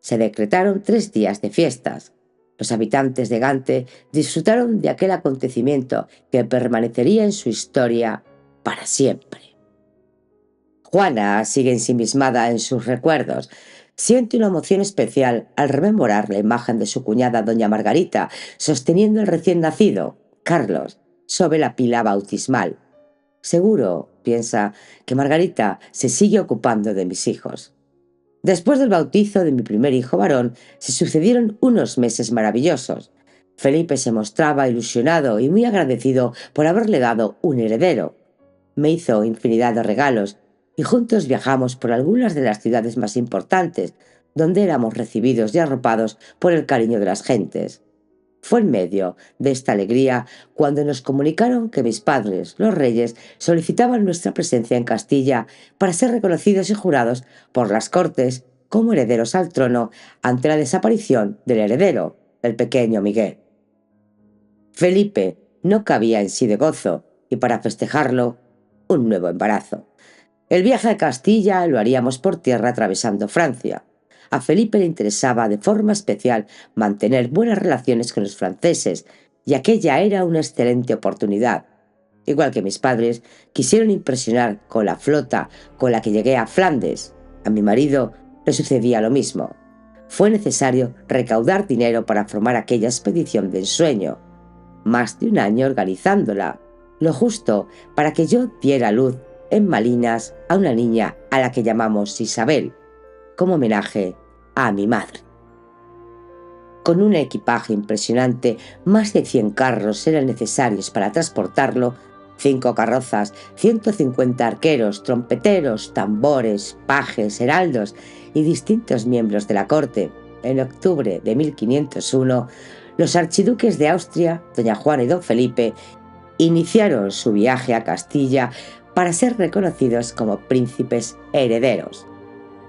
Se decretaron 3 días de fiestas. Los habitantes de Gante disfrutaron de aquel acontecimiento que permanecería en su historia para siempre. Juana sigue ensimismada en sus recuerdos. Siente una emoción especial al rememorar la imagen de su cuñada doña Margarita sosteniendo el recién nacido, Carlos, sobre la pila bautismal. Seguro, piensa, que Margarita se sigue ocupando de mis hijos. Después del bautizo de mi primer hijo varón, se sucedieron unos meses maravillosos. Felipe se mostraba ilusionado y muy agradecido por haberle dado un heredero. Me hizo infinidad de regalos y juntos viajamos por algunas de las ciudades más importantes, donde éramos recibidos y arropados por el cariño de las gentes. Fue en medio de esta alegría cuando nos comunicaron que mis padres, los reyes, solicitaban nuestra presencia en Castilla para ser reconocidos y jurados por las Cortes como herederos al trono ante la desaparición del heredero, el pequeño Miguel. Felipe no cabía en sí de gozo y para festejarlo, un nuevo embarazo. El viaje a Castilla lo haríamos por tierra atravesando Francia. A Felipe le interesaba de forma especial mantener buenas relaciones con los franceses, y aquella era una excelente oportunidad. Igual que mis padres, quisieron impresionar con la flota con la que llegué a Flandes. A mi marido le sucedía lo mismo. Fue necesario recaudar dinero para formar aquella expedición de ensueño. Más de un año organizándola, lo justo para que yo diera luz en Malinas a una niña a la que llamamos Isabel, como homenaje a mi madre. Con un equipaje impresionante, más de 100 carros eran necesarios para transportarlo, 5 carrozas, 150 arqueros, trompeteros, tambores, pajes, heraldos y distintos miembros de la corte. En octubre de 1501, los archiduques de Austria, doña Juana y don Felipe, iniciaron su viaje a Castilla para ser reconocidos como príncipes herederos.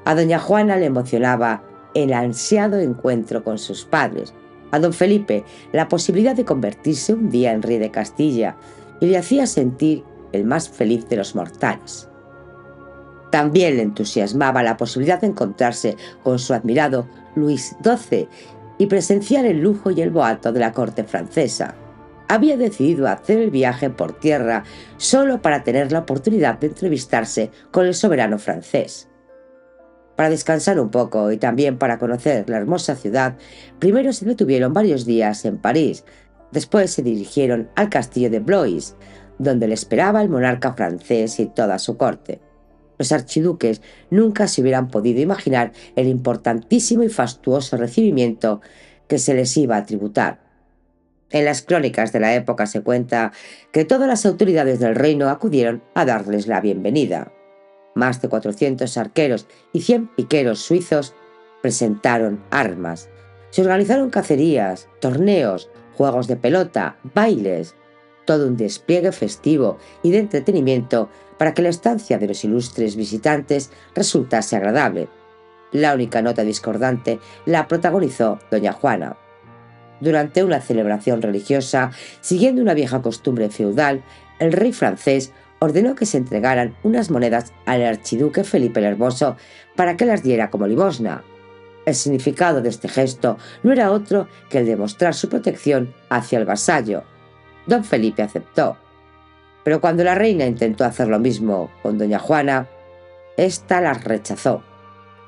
A doña Juana le emocionaba el ansiado encuentro con sus padres. A don Felipe la posibilidad de convertirse un día en rey de Castilla, y le hacía sentir el más feliz de los mortales. También le entusiasmaba la posibilidad de encontrarse con su admirado Luis XII y presenciar el lujo y el boato de la corte francesa. Había decidido hacer el viaje por tierra solo para tener la oportunidad de entrevistarse con el soberano francés. Para descansar un poco y también para conocer la hermosa ciudad, primero se detuvieron varios días en París, después se dirigieron al castillo de Blois, donde le esperaba el monarca francés y toda su corte. Los archiduques nunca se hubieran podido imaginar el importantísimo y fastuoso recibimiento que se les iba a tributar. En las crónicas de la época se cuenta que todas las autoridades del reino acudieron a darles la bienvenida. Más de 400 arqueros y 100 piqueros suizos presentaron armas. Se organizaron cacerías, torneos, juegos de pelota, bailes, todo un despliegue festivo y de entretenimiento para que la estancia de los ilustres visitantes resultase agradable. La única nota discordante la protagonizó doña Juana. Durante una celebración religiosa, siguiendo una vieja costumbre feudal, el rey francés ordenó que se entregaran unas monedas al archiduque Felipe el Hermoso para que las diera como limosna. El significado de este gesto no era otro que el de mostrar su protección hacia el vasallo. Don Felipe aceptó, pero cuando la reina intentó hacer lo mismo con doña Juana, ésta las rechazó.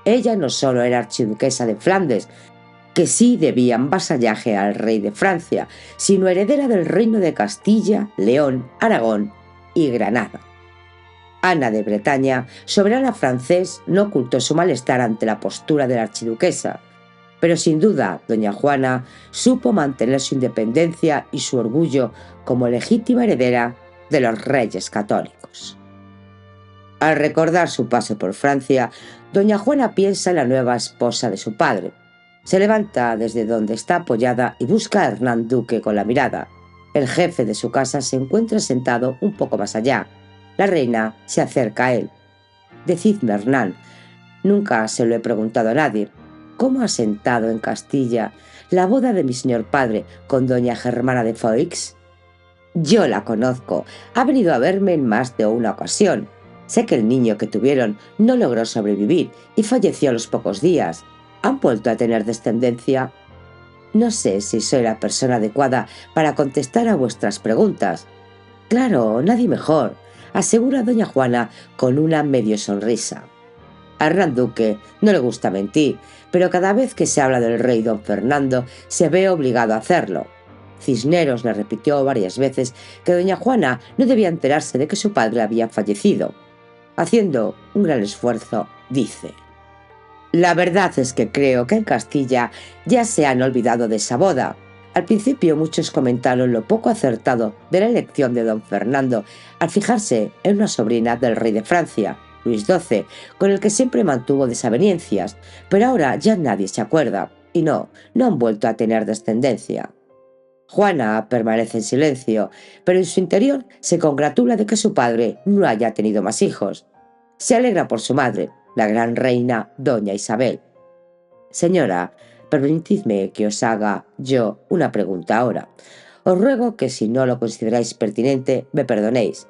Ella no solo era archiduquesa de Flandes, que sí debían vasallaje al rey de Francia, sino heredera del reino de Castilla, León, Aragón y Granada. Ana de Bretaña, soberana francés, no ocultó su malestar ante la postura de la archiduquesa, pero sin duda doña Juana supo mantener su independencia y su orgullo como legítima heredera de los reyes católicos. Al recordar su paso por Francia, doña Juana piensa en la nueva esposa de su padre. Se levanta desde donde está apoyada y busca a Hernán Duque con la mirada. El jefe de su casa se encuentra sentado un poco más allá. La reina se acerca a él. Decidme, Hernán, nunca se lo he preguntado a nadie. ¿Cómo ha sentado en Castilla la boda de mi señor padre con doña Germana de Foix? Yo la conozco. Ha venido a verme en más de una ocasión. Sé que el niño que tuvieron no logró sobrevivir y falleció a los pocos días. ¿Han vuelto a tener descendencia? No sé si soy la persona adecuada para contestar a vuestras preguntas. Claro, nadie mejor, asegura doña Juana con una medio sonrisa. A Hernán Duque no le gusta mentir, pero cada vez que se habla del rey don Fernando se ve obligado a hacerlo. Cisneros le repitió varias veces que doña Juana no debía enterarse de que su padre había fallecido. Haciendo un gran esfuerzo, dice: la verdad es que creo que en Castilla ya se han olvidado de esa boda. Al principio muchos comentaron lo poco acertado de la elección de don Fernando al fijarse en una sobrina del rey de Francia, Luis XII, con el que siempre mantuvo desavenencias, pero ahora ya nadie se acuerda, y no han vuelto a tener descendencia. Juana permanece en silencio, pero en su interior se congratula de que su padre no haya tenido más hijos. Se alegra por su madre, la gran reina doña Isabel. Señora, permitidme que os haga yo una pregunta ahora. Os ruego que si no lo consideráis pertinente me perdonéis,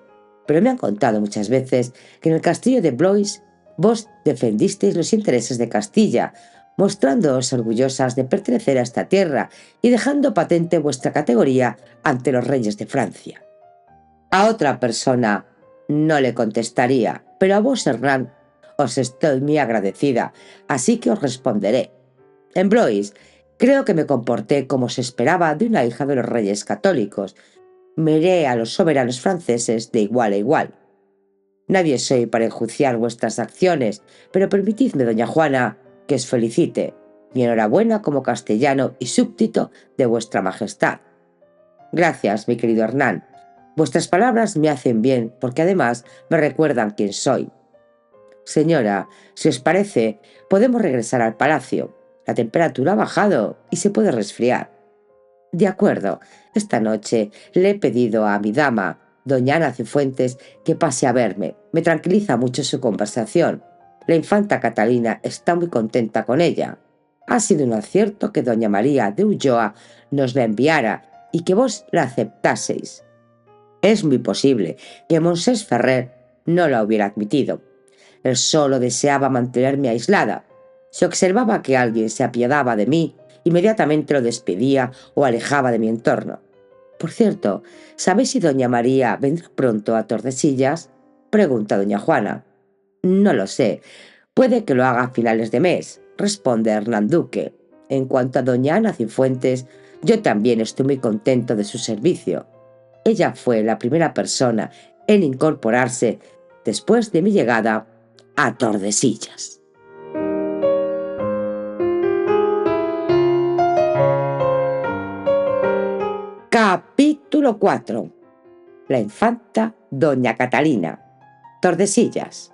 pero me han contado muchas veces que en el castillo de Blois vos defendisteis los intereses de Castilla, mostrándoos orgullosas de pertenecer a esta tierra y dejando patente vuestra categoría ante los reyes de Francia. A otra persona no le contestaría, pero a vos, Hernán, os estoy muy agradecida, así que os responderé. En Blois creo que me comporté como se esperaba de una hija de los reyes católicos. Miré a los soberanos franceses de igual a igual. Nadie soy para enjuiciar vuestras acciones, pero permitidme, doña Juana, que os felicite. Mi enhorabuena como castellano y súbdito de vuestra majestad. Gracias, mi querido Hernán. Vuestras palabras me hacen bien porque además me recuerdan quién soy. Señora, si os parece, podemos regresar al palacio. La temperatura ha bajado y se puede resfriar. De acuerdo, esta noche le he pedido a mi dama, doña Ana Cifuentes, que pase a verme. Me tranquiliza mucho su conversación. La infanta Catalina está muy contenta con ella. Ha sido un acierto que doña María de Ulloa nos la enviara y que vos la aceptaseis. Es muy posible que Monsés Ferrer no la hubiera admitido. Él solo deseaba mantenerme aislada. Si observaba que alguien se apiadaba de mí, inmediatamente lo despedía o alejaba de mi entorno. Por cierto, ¿sabéis si doña María vendrá pronto a Tordesillas?, pregunta doña Juana. No lo sé. Puede que lo haga a finales de mes, responde Hernán Duque. En cuanto a doña Ana Cifuentes, yo también estoy muy contento de su servicio. Ella fue la primera persona en incorporarse después de mi llegada a Tordesillas. Capítulo 4. La infanta doña Catalina. Tordesillas.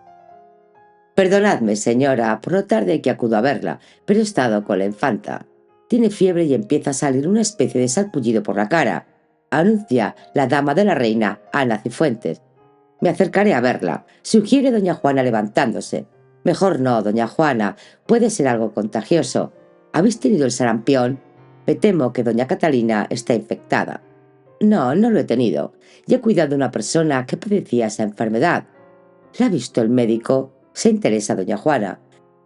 Perdonadme, señora, por lo tarde que acudo a verla, pero he estado con la infanta. Tiene fiebre y empieza a salir una especie de sarpullido por la cara, anuncia la dama de la reina, Ana Cifuentes. Me acercaré a verla, sugiere doña Juana levantándose. Mejor no, doña Juana, puede ser algo contagioso. ¿Habéis tenido el sarampión? Me temo que doña Catalina está infectada. No, no lo he tenido. Y he cuidado de una persona que padecía esa enfermedad. ¿La ha visto el médico? Se interesa doña Juana.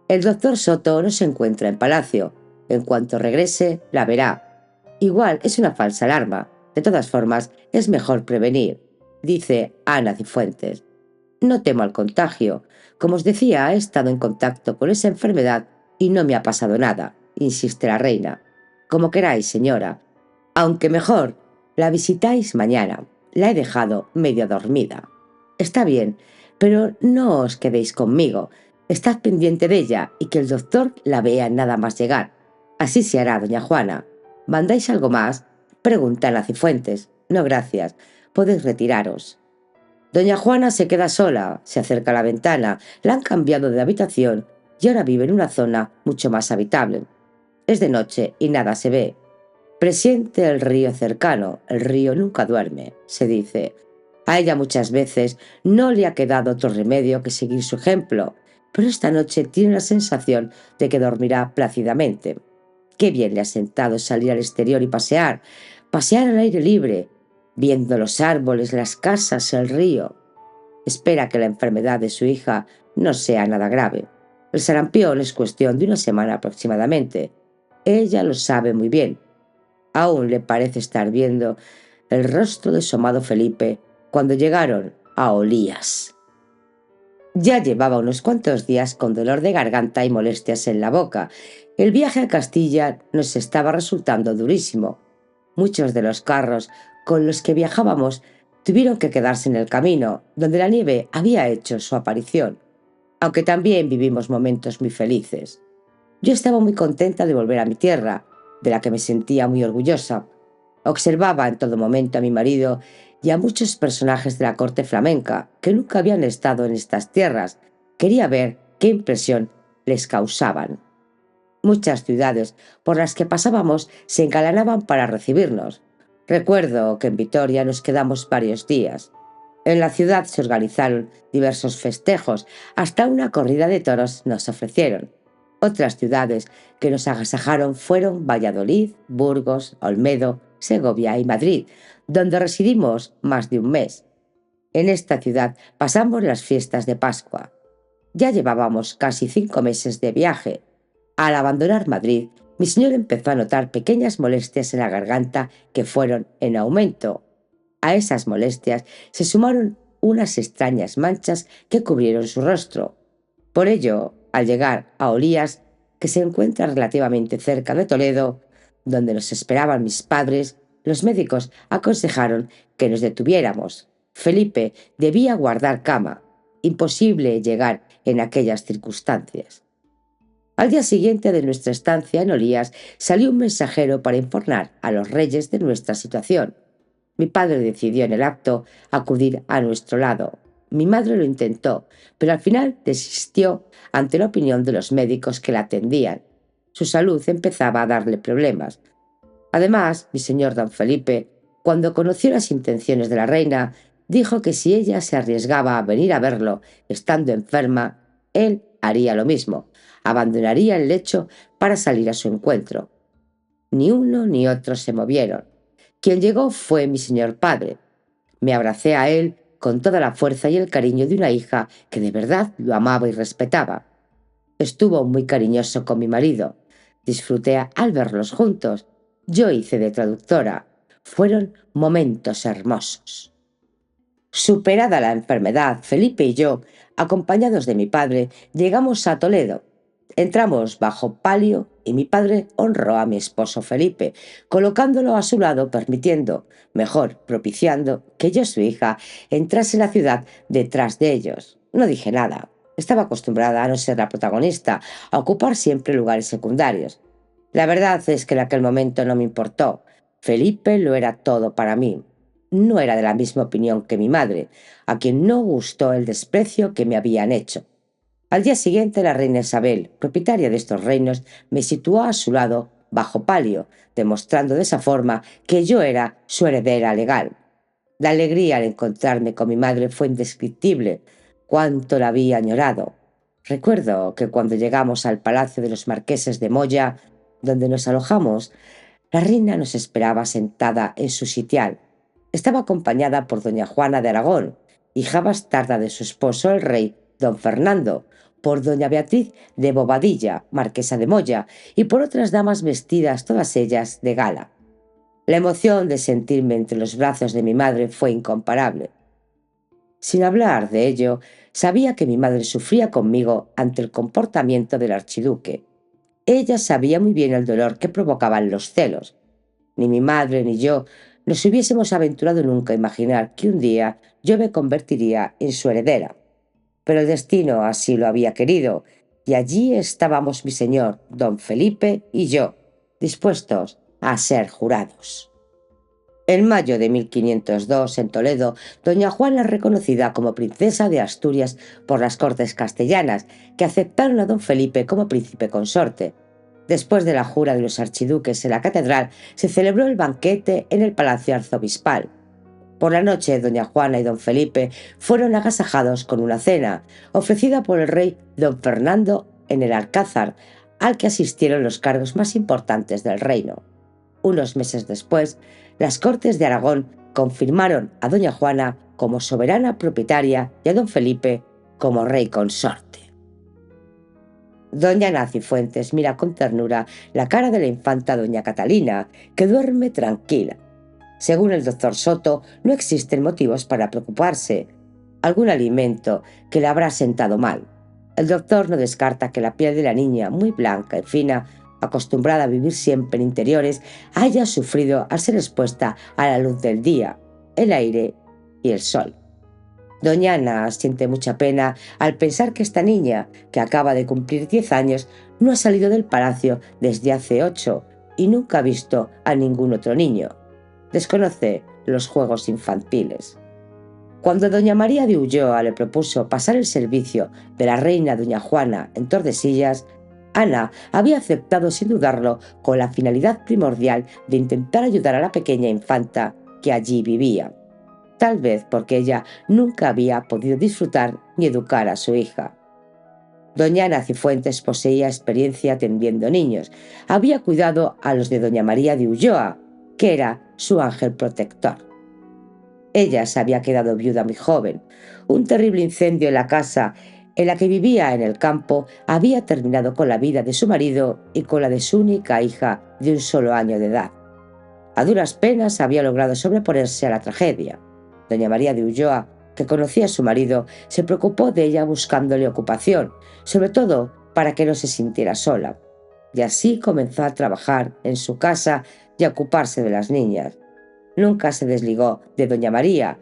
El doctor Soto no se encuentra en palacio. En cuanto regrese, la verá. Igual es una falsa alarma. De todas formas, es mejor prevenir, dice Ana Cifuentes. No temo al contagio. Como os decía, he estado en contacto con esa enfermedad y no me ha pasado nada, insiste la reina. Como queráis, señora. Aunque mejor, la visitáis mañana. La he dejado medio dormida. Está bien, pero no os quedéis conmigo. Estad pendiente de ella y que el doctor la vea nada más llegar. Así se hará, doña Juana. ¿Mandáis algo más?, pregunta Ana Cifuentes. No, gracias. Podéis retiraros. Doña Juana se queda sola, se acerca a la ventana, la han cambiado de habitación y ahora vive en una zona mucho más habitable. Es de noche y nada se ve. Presiente el río cercano, el río nunca duerme, se dice. A ella muchas veces no le ha quedado otro remedio que seguir su ejemplo, pero esta noche tiene la sensación de que dormirá plácidamente. Qué bien le ha sentado salir al exterior y pasear al aire libre, viendo los árboles, las casas, el río. Espera que la enfermedad de su hija no sea nada grave. El sarampión es cuestión de una semana aproximadamente. Ella lo sabe muy bien. Aún le parece estar viendo el rostro de su amado Felipe cuando llegaron a Olías. Ya llevaba unos cuantos días con dolor de garganta y molestias en la boca. El viaje a Castilla nos estaba resultando durísimo. Muchos de los carros con los que viajábamos tuvieron que quedarse en el camino, donde la nieve había hecho su aparición, aunque también vivimos momentos muy felices. Yo estaba muy contenta de volver a mi tierra, de la que me sentía muy orgullosa. Observaba en todo momento a mi marido y a muchos personajes de la corte flamenca que nunca habían estado en estas tierras. Quería ver qué impresión les causaban. Muchas ciudades por las que pasábamos se engalanaban para recibirnos. Recuerdo que en Vitoria nos quedamos varios días. En la ciudad se organizaron diversos festejos, hasta una corrida de toros nos ofrecieron. Otras ciudades que nos agasajaron fueron Valladolid, Burgos, Olmedo, Segovia y Madrid, donde residimos más de un mes. En esta ciudad pasamos las fiestas de Pascua. Ya llevábamos casi 5 meses de viaje. Al abandonar Madrid, mi señor empezó a notar pequeñas molestias en la garganta que fueron en aumento. A esas molestias se sumaron unas extrañas manchas que cubrieron su rostro. Por ello, al llegar a Olías, que se encuentra relativamente cerca de Toledo, donde nos esperaban mis padres, los médicos aconsejaron que nos detuviéramos. Felipe debía guardar cama. Imposible llegar en aquellas circunstancias. Al día siguiente de nuestra estancia en Olías salió un mensajero para informar a los reyes de nuestra situación. Mi padre decidió en el acto acudir a nuestro lado. Mi madre lo intentó, pero al final desistió ante la opinión de los médicos que la atendían. Su salud empezaba a darle problemas. Además, mi señor don Felipe, cuando conoció las intenciones de la reina, dijo que si ella se arriesgaba a venir a verlo estando enferma, él haría lo mismo, abandonaría el lecho para salir a su encuentro. Ni uno ni otro se movieron. Quien llegó fue mi señor padre. Me abracé a él con toda la fuerza y el cariño de una hija que de verdad lo amaba y respetaba. Estuvo muy cariñoso con mi marido. Disfruté al verlos juntos. Yo hice de traductora. Fueron momentos hermosos. Superada la enfermedad, Felipe y yo, acompañados de mi padre, llegamos a Toledo. Entramos bajo palio y mi padre honró a mi esposo Felipe, colocándolo a su lado, permitiendo, mejor, propiciando, que yo, su hija, entrase en la ciudad detrás de ellos. No dije nada. Estaba acostumbrada a no ser la protagonista, a ocupar siempre lugares secundarios. La verdad es que en aquel momento no me importó. Felipe lo era todo para mí. No era de la misma opinión que mi madre, a quien no gustó el desprecio que me habían hecho. Al día siguiente, la reina Isabel, propietaria de estos reinos, me situó a su lado, bajo palio, demostrando de esa forma que yo era su heredera legal. La alegría al encontrarme con mi madre fue indescriptible. Cuánto la había añorado. Recuerdo que cuando llegamos al palacio de los marqueses de Moya, donde nos alojamos, la reina nos esperaba sentada en su sitial. Estaba acompañada por doña Juana de Aragón, hija bastarda de su esposo el rey don Fernando, por doña Beatriz de Bobadilla, marquesa de Moya, y por otras damas vestidas todas ellas de gala. La emoción de sentirme entre los brazos de mi madre fue incomparable. Sin hablar de ello, sabía que mi madre sufría conmigo ante el comportamiento del archiduque. Ella sabía muy bien el dolor que provocaban los celos. Ni mi madre ni yo nos hubiésemos aventurado nunca a imaginar que un día yo me convertiría en su heredera. Pero el destino así lo había querido, y allí estábamos mi señor, don Felipe y yo, dispuestos a ser jurados. En mayo de 1502, en Toledo, doña Juana es reconocida como princesa de Asturias por las Cortes castellanas, que aceptaron a don Felipe como príncipe consorte. Después de la jura de los archiduques en la catedral, se celebró el banquete en el palacio arzobispal. Por la noche, doña Juana y don Felipe fueron agasajados con una cena, ofrecida por el rey don Fernando en el Alcázar, al que asistieron los cargos más importantes del reino. Unos meses después, las Cortes de Aragón confirmaron a doña Juana como soberana propietaria y a don Felipe como rey consorte. Doña Ana Cifuentes mira con ternura la cara de la infanta doña Catalina, que duerme tranquila. Según el doctor Soto, no existen motivos para preocuparse. Algún alimento que le habrá sentado mal. El doctor no descarta que la piel de la niña, muy blanca y fina, acostumbrada a vivir siempre en interiores, haya sufrido al ser expuesta a la luz del día, el aire y el sol. Doña Ana siente mucha pena al pensar que esta niña, que acaba de cumplir 10 años, no ha salido del palacio desde hace 8 y nunca ha visto a ningún otro niño. Desconoce los juegos infantiles. Cuando doña María de Ulloa le propuso pasar el servicio de la reina doña Juana en Tordesillas, Ana había aceptado sin dudarlo, con la finalidad primordial de intentar ayudar a la pequeña infanta que allí vivía. Tal vez porque ella nunca había podido disfrutar ni educar a su hija. Doña Ana Cifuentes poseía experiencia atendiendo niños. Había cuidado a los de doña María de Ulloa, que era su ángel protector. Ella se había quedado viuda muy joven. Un terrible incendio en la casa en la que vivía en el campo había terminado con la vida de su marido y con la de su única hija de un solo año de edad. A duras penas había logrado sobreponerse a la tragedia. Doña María de Ulloa, que conocía a su marido, se preocupó de ella buscándole ocupación, sobre todo para que no se sintiera sola. Y así comenzó a trabajar en su casa y a ocuparse de las niñas. Nunca se desligó de doña María,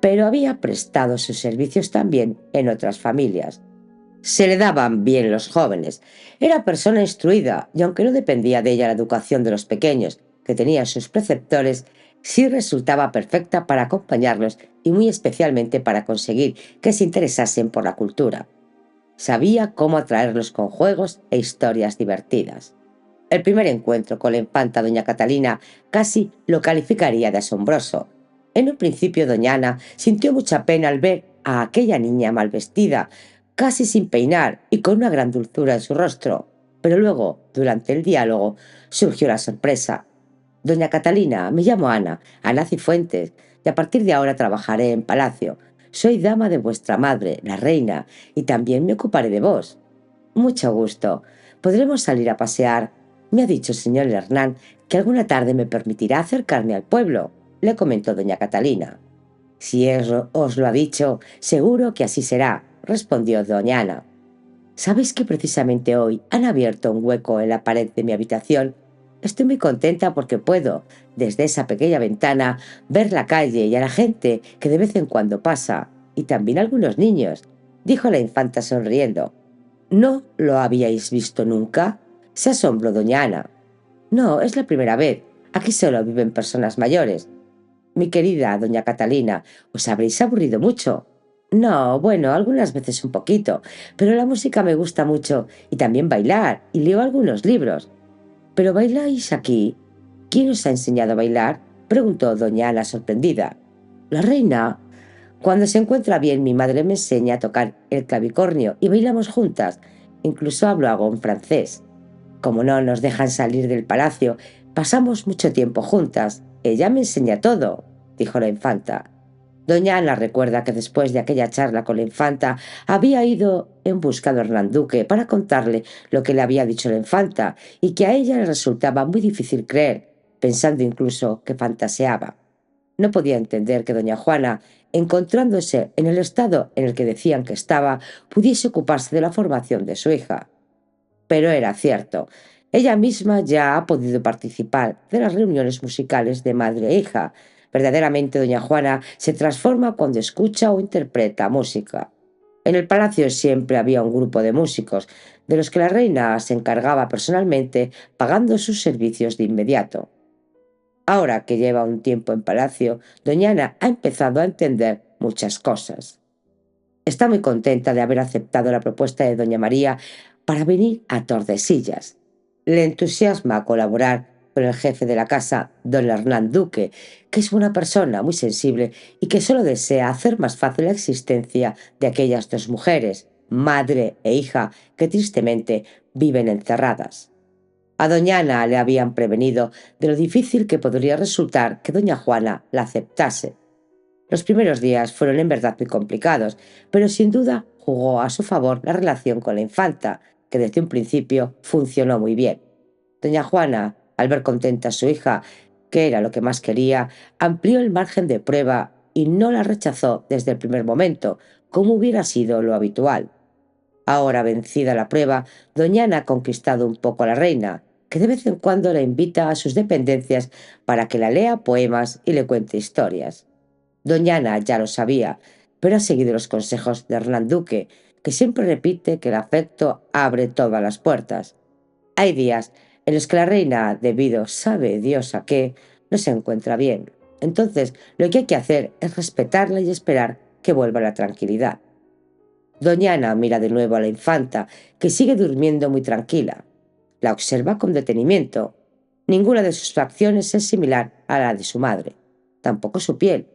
pero había prestado sus servicios también en otras familias. Se le daban bien los jóvenes. Era persona instruida y aunque no dependía de ella la educación de los pequeños, que tenían sus preceptores, sí resultaba perfecta para acompañarlos y muy especialmente para conseguir que se interesasen por la cultura. Sabía cómo atraerlos con juegos e historias divertidas. El primer encuentro con la infanta doña Catalina casi lo calificaría de asombroso. En un principio doña Ana sintió mucha pena al ver a aquella niña mal vestida, casi sin peinar y con una gran dulzura en su rostro. Pero luego, durante el diálogo, surgió la sorpresa. Doña Catalina, me llamo Ana Cifuentes, y a partir de ahora trabajaré en palacio. Soy dama de vuestra madre, la reina, y también me ocuparé de vos. Mucho gusto. Podremos salir a pasear. Me ha dicho el señor Hernán que alguna tarde me permitirá acercarme al pueblo, le comentó doña Catalina. Si os lo ha dicho, seguro que así será, respondió doña Ana. ¿Sabéis que precisamente hoy han abierto un hueco en la pared de mi habitación? Estoy muy contenta porque puedo, desde esa pequeña ventana, ver la calle y a la gente que de vez en cuando pasa, y también algunos niños, dijo la infanta sonriendo. ¿No lo habíais visto nunca? Se asombró doña Ana. No, es la primera vez. Aquí solo viven personas mayores. Mi querida doña Catalina, ¿os habréis aburrido mucho? No, bueno, algunas veces un poquito, pero la música me gusta mucho y también bailar, y leo algunos libros. ¿Pero bailáis aquí? ¿Quién os ha enseñado a bailar? Preguntó doña Ana sorprendida. La reina. Cuando se encuentra bien, mi madre me enseña a tocar el clavicornio y bailamos juntas. Incluso hablo algo en francés. Como no nos dejan salir del palacio, pasamos mucho tiempo juntas. Ella me enseña todo, dijo la infanta. Doña Ana recuerda que después de aquella charla con la infanta había ido en busca de Hernán Duque para contarle lo que le había dicho la infanta y que a ella le resultaba muy difícil creer, pensando incluso que fantaseaba. No podía entender que doña Juana, encontrándose en el estado en el que decían que estaba, pudiese ocuparse de la formación de su hija. Pero era cierto. Ella misma ya ha podido participar de las reuniones musicales de madre e hija. Verdaderamente doña Juana se transforma cuando escucha o interpreta música. En el palacio siempre había un grupo de músicos, de los que la reina se encargaba personalmente, pagando sus servicios de inmediato. Ahora que lleva un tiempo en palacio, doña Ana ha empezado a entender muchas cosas. Está muy contenta de haber aceptado la propuesta de doña María para venir a Tordesillas. Le entusiasma colaborar con el jefe de la casa, don Hernán Duque, que es una persona muy sensible y que solo desea hacer más fácil la existencia de aquellas dos mujeres, madre e hija, que tristemente viven encerradas. A doña Ana le habían prevenido de lo difícil que podría resultar que doña Juana la aceptase. Los primeros días fueron en verdad muy complicados, pero sin duda jugó a su favor la relación con la infanta, que desde un principio funcionó muy bien. Doña Juana, al ver contenta a su hija, que era lo que más quería, amplió el margen de prueba y no la rechazó desde el primer momento, como hubiera sido lo habitual. Ahora vencida la prueba, doña Ana ha conquistado un poco a la reina, que de vez en cuando la invita a sus dependencias para que la lea poemas y le cuente historias. Doña Ana ya lo sabía, pero ha seguido los consejos de Hernán Duque, que siempre repite que el afecto abre todas las puertas. Hay días en los que la reina, debido sabe Dios a qué, no se encuentra bien. Entonces, lo que hay que hacer es respetarla y esperar que vuelva la tranquilidad. Doña Ana mira de nuevo a la infanta, que sigue durmiendo muy tranquila. La observa con detenimiento. Ninguna de sus facciones es similar a la de su madre. Tampoco su piel.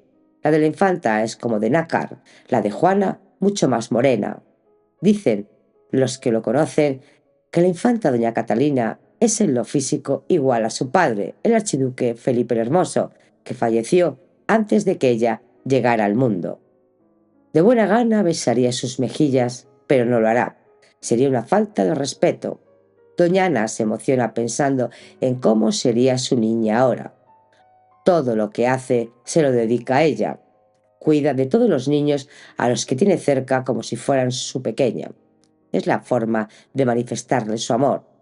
La de la infanta es como de nácar, la de Juana mucho más morena. Dicen los que lo conocen que la infanta doña Catalina es en lo físico igual a su padre, el archiduque Felipe el Hermoso, que falleció antes de que ella llegara al mundo. De buena gana besaría sus mejillas, pero no lo hará. Sería una falta de respeto. Doña Ana se emociona pensando en cómo sería su niña ahora. Todo lo que hace se lo dedica a ella. Cuida de todos los niños a los que tiene cerca como si fueran su pequeña. Es la forma de manifestarle su amor.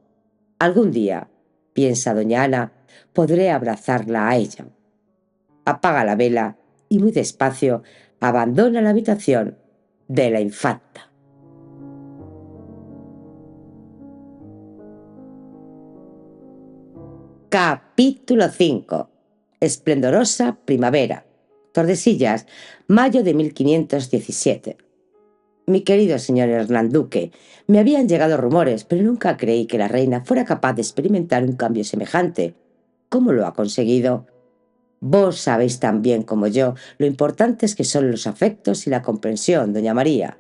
Algún día, piensa doña Ana, podré abrazarla a ella. Apaga la vela y muy despacio abandona la habitación de la infanta. Capítulo 5. Esplendorosa primavera. Tordesillas, mayo de 1517. Mi querido señor Hernán Duque, me habían llegado rumores, pero nunca creí que la reina fuera capaz de experimentar un cambio semejante. ¿Cómo lo ha conseguido? Vos sabéis tan bien como yo lo importantes que son los afectos y la comprensión, doña María.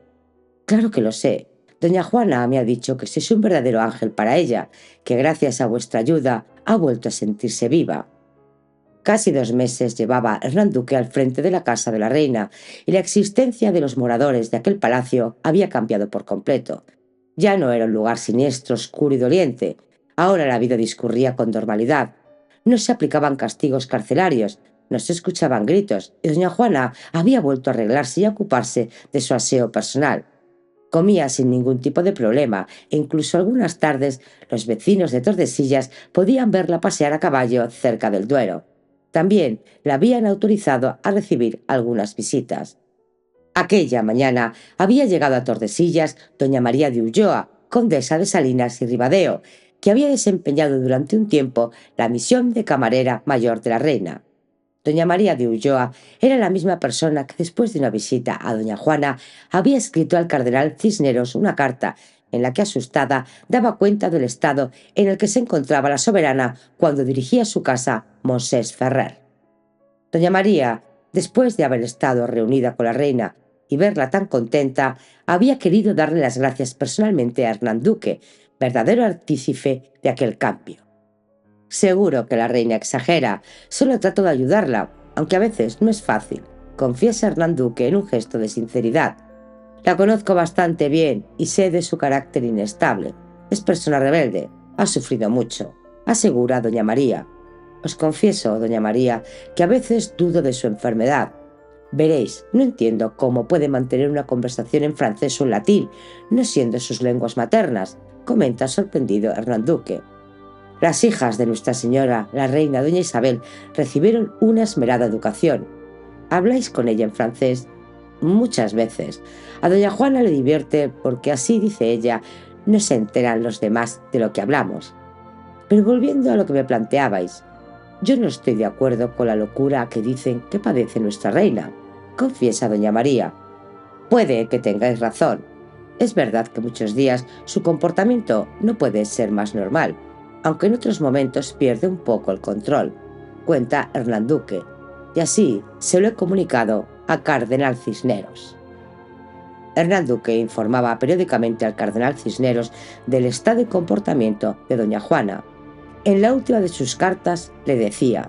Claro que lo sé. Doña Juana me ha dicho que sois un verdadero ángel para ella, que gracias a vuestra ayuda ha vuelto a sentirse viva. Casi 2 meses llevaba Hernán Duque al frente de la casa de la reina, y la existencia de los moradores de aquel palacio había cambiado por completo. Ya no era un lugar siniestro, oscuro y doliente. Ahora la vida discurría con normalidad. No se aplicaban castigos carcelarios, no se escuchaban gritos, y doña Juana había vuelto a arreglarse y a ocuparse de su aseo personal. Comía sin ningún tipo de problema, e incluso algunas tardes los vecinos de Tordesillas podían verla pasear a caballo cerca del Duero. También la habían autorizado a recibir algunas visitas. Aquella mañana había llegado a Tordesillas doña María de Ulloa, condesa de Salinas y Ribadeo, que había desempeñado durante un tiempo la misión de camarera mayor de la reina. Doña María de Ulloa era la misma persona que, después de una visita a doña Juana, había escrito al cardenal Cisneros una carta en la que, asustada, daba cuenta del estado en el que se encontraba la soberana cuando dirigía su casa Monsés Ferrer. Doña María, después de haber estado reunida con la reina y verla tan contenta, había querido darle las gracias personalmente a Hernán Duque, verdadero artífice de aquel cambio. Seguro que la reina exagera, solo trato de ayudarla, aunque a veces no es fácil, confiesa Hernán Duque en un gesto de sinceridad. La conozco bastante bien y sé de su carácter inestable. Es persona rebelde, ha sufrido mucho, asegura doña María. Os confieso, doña María, que a veces dudo de su enfermedad. Veréis, no entiendo cómo puede mantener una conversación en francés o en latín, no siendo sus lenguas maternas, comenta sorprendido Hernán Duque. Las hijas de Nuestra Señora, la reina doña Isabel, recibieron una esmerada educación. ¿Habláis con ella en francés? Muchas veces. A doña Juana le divierte porque, así dice ella, no se enteran los demás de lo que hablamos. Pero volviendo a lo que me planteabais, yo no estoy de acuerdo con la locura que dicen que padece nuestra reina, confiesa doña María. Puede que tengáis razón. Es verdad que muchos días su comportamiento no puede ser más normal, aunque en otros momentos pierde un poco el control, cuenta Hernán Duque, y así se lo he comunicado a cardenal Cisneros. Hernán Duque informaba periódicamente al cardenal Cisneros del estado y comportamiento de doña Juana. En la última de sus cartas le decía: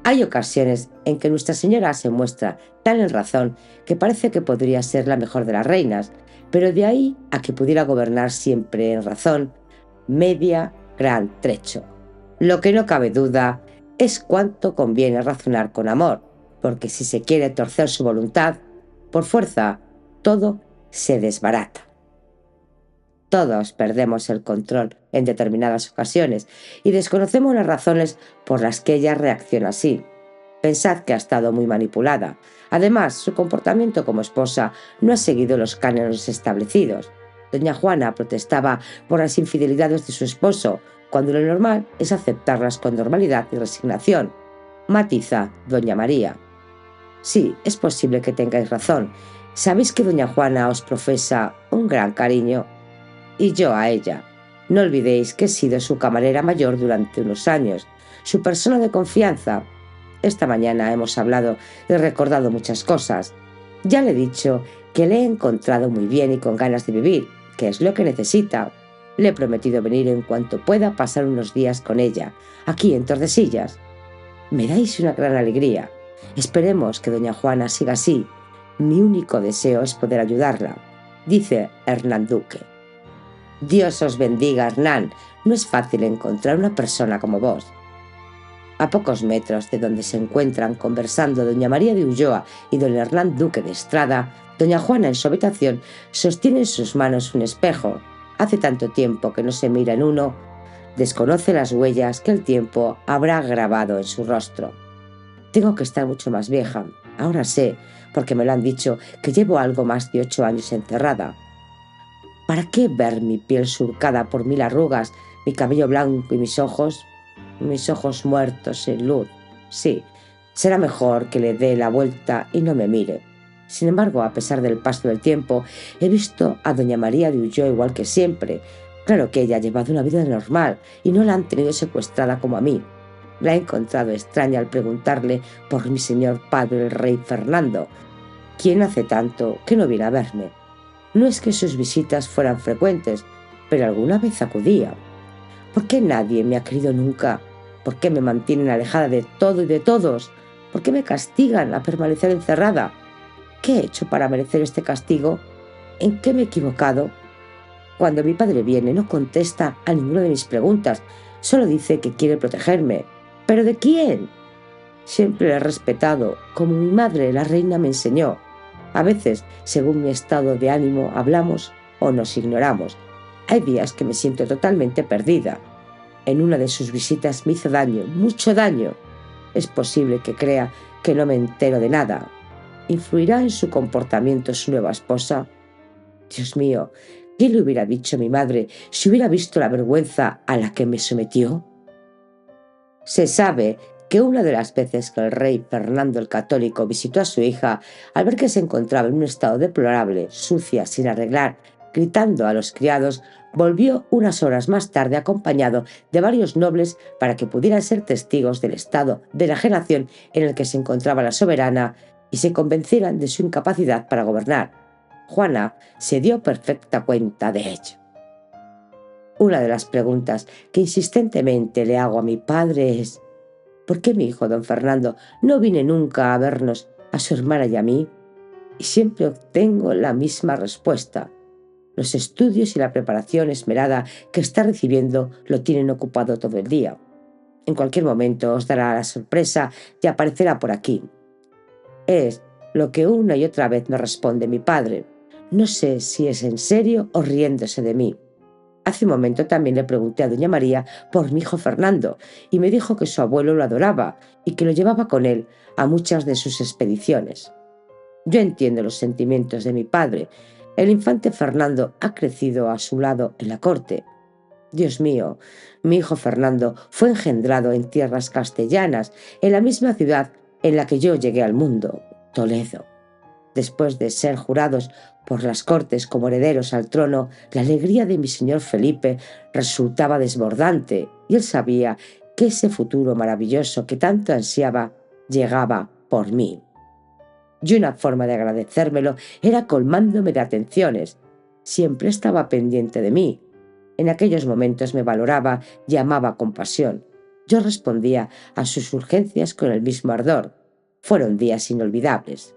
«Hay ocasiones en que Nuestra Señora se muestra tan en razón que parece que podría ser la mejor de las reinas, pero de ahí a que pudiera gobernar siempre en razón, media gran trecho. Lo que no cabe duda es cuánto conviene razonar con amor, porque si se quiere torcer su voluntad, por fuerza, todo se desbarata». Todos perdemos el control en determinadas ocasiones y desconocemos las razones por las que ella reacciona así. Pensad que ha estado muy manipulada. Además, su comportamiento como esposa no ha seguido los cánones establecidos. Doña Juana protestaba por las infidelidades de su esposo, cuando lo normal es aceptarlas con normalidad y resignación. Matiza doña María. Sí, es posible que tengáis razón. Sabéis que doña Juana os profesa un gran cariño, y yo a ella. No olvidéis que he sido su camarera mayor durante unos años, su persona de confianza. Esta mañana hemos hablado y recordado muchas cosas. Ya le he dicho que le he encontrado muy bien y con ganas de vivir, que es lo que necesita. Le he prometido venir en cuanto pueda pasar unos días con ella, aquí en Tordesillas. Me dais una gran alegría. Esperemos que doña Juana siga así. Mi único deseo es poder ayudarla, dice Hernán Duque. Dios os bendiga, Hernán. No es fácil encontrar una persona como vos. A pocos metros de donde se encuentran conversando doña María de Ulloa y don Hernán Duque de Estrada, doña Juana, en su habitación, sostiene en sus manos un espejo. Hace tanto tiempo que no se mira en uno, desconoce las huellas que el tiempo habrá grabado en su rostro. Tengo que estar mucho más vieja. Ahora sé, porque me lo han dicho, que llevo algo más de 8 años encerrada. ¿Para qué ver mi piel surcada por 1000 arrugas, mi cabello blanco y mis ojos muertos sin luz? Sí, será mejor que le dé la vuelta y no me mire. Sin embargo, a pesar del paso del tiempo, he visto a doña María de Ulloa igual que siempre. Claro que ella ha llevado una vida normal y no la han tenido secuestrada como a mí. La he encontrado extraña al preguntarle por mi señor padre, el rey Fernando, quien hace tanto que no viene a verme. No es que sus visitas fueran frecuentes, pero alguna vez acudía. ¿Por qué nadie me ha querido nunca? ¿Por qué me mantienen alejada de todo y de todos? ¿Por qué me castigan a permanecer encerrada? ¿Qué he hecho para merecer este castigo? ¿En qué me he equivocado? Cuando mi padre viene, no contesta a ninguna de mis preguntas, solo dice que quiere protegerme. ¿Pero de quién? Siempre le he respetado, como mi madre, la reina, me enseñó. A veces, según mi estado de ánimo, hablamos o nos ignoramos. Hay días que me siento totalmente perdida. En una de sus visitas me hizo daño, mucho daño. Es posible que crea que no me entero de nada. ¿Influirá en su comportamiento su nueva esposa? Dios mío, ¿qué le hubiera dicho a mi madre si hubiera visto la vergüenza a la que me sometió? Se sabe que una de las veces que el rey Fernando el Católico visitó a su hija, al ver que se encontraba en un estado deplorable, sucia, sin arreglar, gritando a los criados, volvió unas horas más tarde acompañado de varios nobles para que pudieran ser testigos del estado de enajenación en el que se encontraba la soberana y se convencieran de su incapacidad para gobernar. Juana se dio perfecta cuenta de ello. Una de las preguntas que insistentemente le hago a mi padre es: ¿por qué mi hijo don Fernando no viene nunca a vernos, a su hermana y a mí? Y siempre obtengo la misma respuesta: los estudios y la preparación esmerada que está recibiendo lo tienen ocupado todo el día. En cualquier momento os dará la sorpresa y aparecerá por aquí. Es lo que una y otra vez me responde mi padre. No sé si es en serio o riéndose de mí. Hace un momento también le pregunté a doña María por mi hijo Fernando y me dijo que su abuelo lo adoraba y que lo llevaba con él a muchas de sus expediciones. Yo entiendo los sentimientos de mi padre. El infante Fernando ha crecido a su lado en la corte. Dios mío, mi hijo Fernando fue engendrado en tierras castellanas, en la misma ciudad en la que yo llegué al mundo, Toledo. Después de ser jurados por las Cortes como herederos al trono, la alegría de mi señor Felipe resultaba desbordante y él sabía que ese futuro maravilloso que tanto ansiaba llegaba por mí. Y una forma de agradecérmelo era colmándome de atenciones. Siempre estaba pendiente de mí. En aquellos momentos me valoraba y amaba con pasión. Yo respondía a sus urgencias con el mismo ardor. Fueron días inolvidables.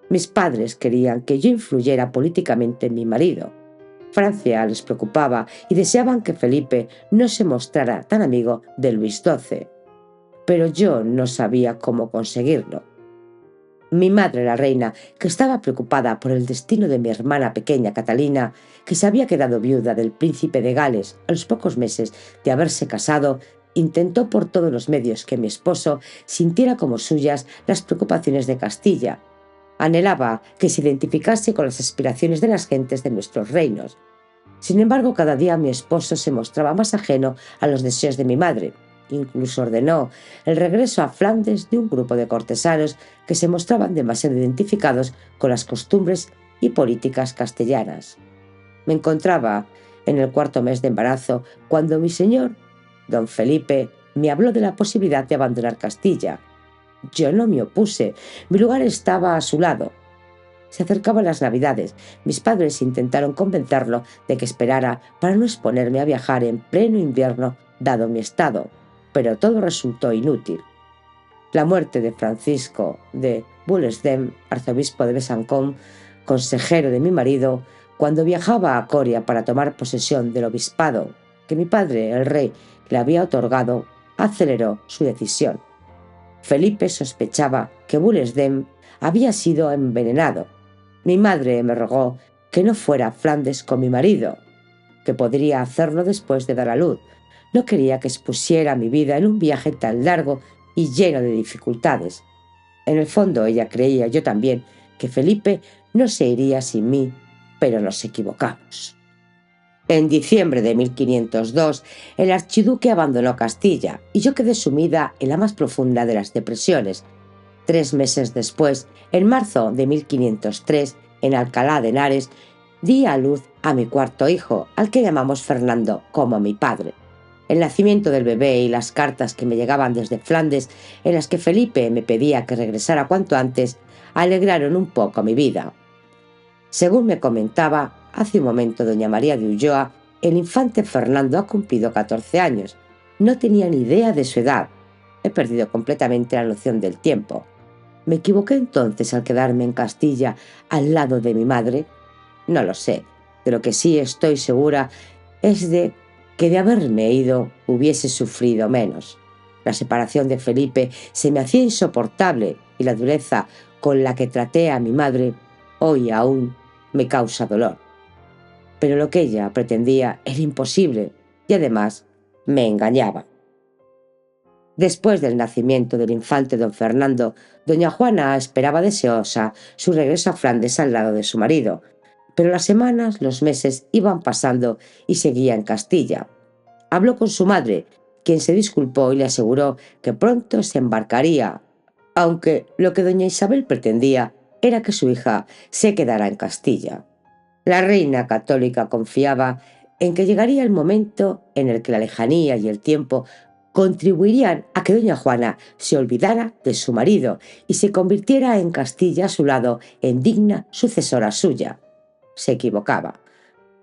Mis padres querían que yo influyera políticamente en mi marido. Francia les preocupaba y deseaban que Felipe no se mostrara tan amigo de Luis XII. Pero yo no sabía cómo conseguirlo. Mi madre, la reina, que estaba preocupada por el destino de mi hermana pequeña Catalina, que se había quedado viuda del príncipe de Gales a los pocos meses de haberse casado, intentó por todos los medios que mi esposo sintiera como suyas las preocupaciones de Castilla. Anhelaba que se identificase con las aspiraciones de las gentes de nuestros reinos. Sin embargo, cada día mi esposo se mostraba más ajeno a los deseos de mi madre. Incluso ordenó el regreso a Flandes de un grupo de cortesanos que se mostraban demasiado identificados con las costumbres y políticas castellanas. Me encontraba en el 4º mes de embarazo cuando mi señor, don Felipe, me habló de la posibilidad de abandonar Castilla. Yo no me opuse, mi lugar estaba a su lado. Se acercaban las Navidades. Mis padres intentaron convencerlo de que esperara para no exponerme a viajar en pleno invierno, dado mi estado, pero todo resultó inútil. La muerte de Francisco de Bullesdem, arzobispo de Besancón, consejero de mi marido, cuando viajaba a Coria para tomar posesión del obispado que mi padre, el rey, le había otorgado, aceleró su decisión. Felipe sospechaba que Bullesdem había sido envenenado. Mi madre me rogó que no fuera a Flandes con mi marido, que podría hacerlo después de dar a luz. No quería que expusiera mi vida en un viaje tan largo y lleno de dificultades. En el fondo ella creía, yo también, que Felipe no se iría sin mí, pero nos equivocamos. En diciembre de 1502, el archiduque abandonó Castilla y yo quedé sumida en la más profunda de las depresiones. 3 meses después, en marzo de 1503, en Alcalá de Henares, di a luz a mi 4º hijo, al que llamamos Fernando, como a mi padre. El nacimiento del bebé y las cartas que me llegaban desde Flandes, en las que Felipe me pedía que regresara cuanto antes, alegraron un poco mi vida. Según me comentaba hace un momento doña María de Ulloa, el infante Fernando ha cumplido 14 años. No tenía ni idea de su edad. He perdido completamente la noción del tiempo. ¿Me equivoqué entonces al quedarme en Castilla al lado de mi madre? No lo sé. De lo que sí estoy segura es de que de haberme ido hubiese sufrido menos. La separación de Felipe se me hacía insoportable y la dureza con la que traté a mi madre hoy aún me causa dolor. Pero lo que ella pretendía era imposible y además me engañaba. Después del nacimiento del infante don Fernando, doña Juana esperaba deseosa su regreso a Flandes al lado de su marido, pero las semanas, los meses iban pasando y seguía en Castilla. Habló con su madre, quien se disculpó y le aseguró que pronto se embarcaría, aunque lo que doña Isabel pretendía era que su hija se quedara en Castilla. La reina católica confiaba en que llegaría el momento en el que la lejanía y el tiempo contribuirían a que doña Juana se olvidara de su marido y se convirtiera en Castilla a su lado en digna sucesora suya. Se equivocaba.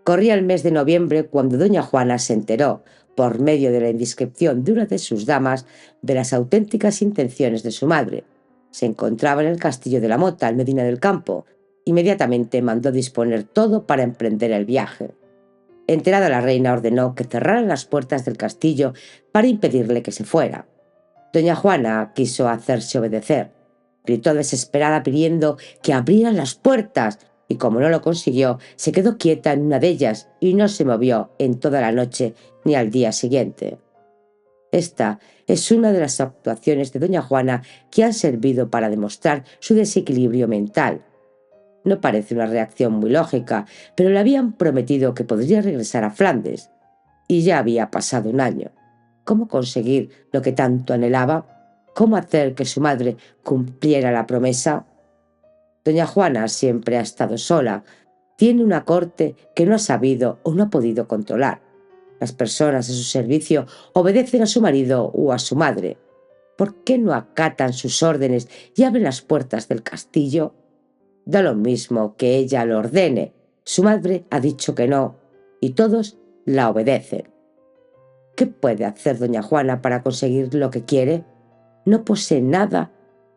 Corría el mes de noviembre cuando doña Juana se enteró, por medio de la indiscreción de una de sus damas, de las auténticas intenciones de su madre. Se encontraba en el castillo de la Mota, en Medina del Campo. Inmediatamente mandó disponer todo para emprender el viaje. Enterada la reina ordenó que cerraran las puertas del castillo para impedirle que se fuera. Doña Juana quiso hacerse obedecer. Gritó desesperada pidiendo que abrieran las puertas y como no lo consiguió, se quedó quieta en una de ellas y no se movió en toda la noche ni al día siguiente. Esta es una de las actuaciones de doña Juana que han servido para demostrar su desequilibrio mental. No parece una reacción muy lógica, pero le habían prometido que podría regresar a Flandes. Y ya había pasado un año. ¿Cómo conseguir lo que tanto anhelaba? ¿Cómo hacer que su madre cumpliera la promesa? Doña Juana siempre ha estado sola. Tiene una corte que no ha sabido o no ha podido controlar. Las personas a su servicio obedecen a su marido o a su madre. ¿Por qué no acatan sus órdenes y abren las puertas del castillo? Da lo mismo que ella lo ordene. Su madre ha dicho que no, y todos la obedecen. ¿Qué puede hacer doña Juana para conseguir lo que quiere? No posee nada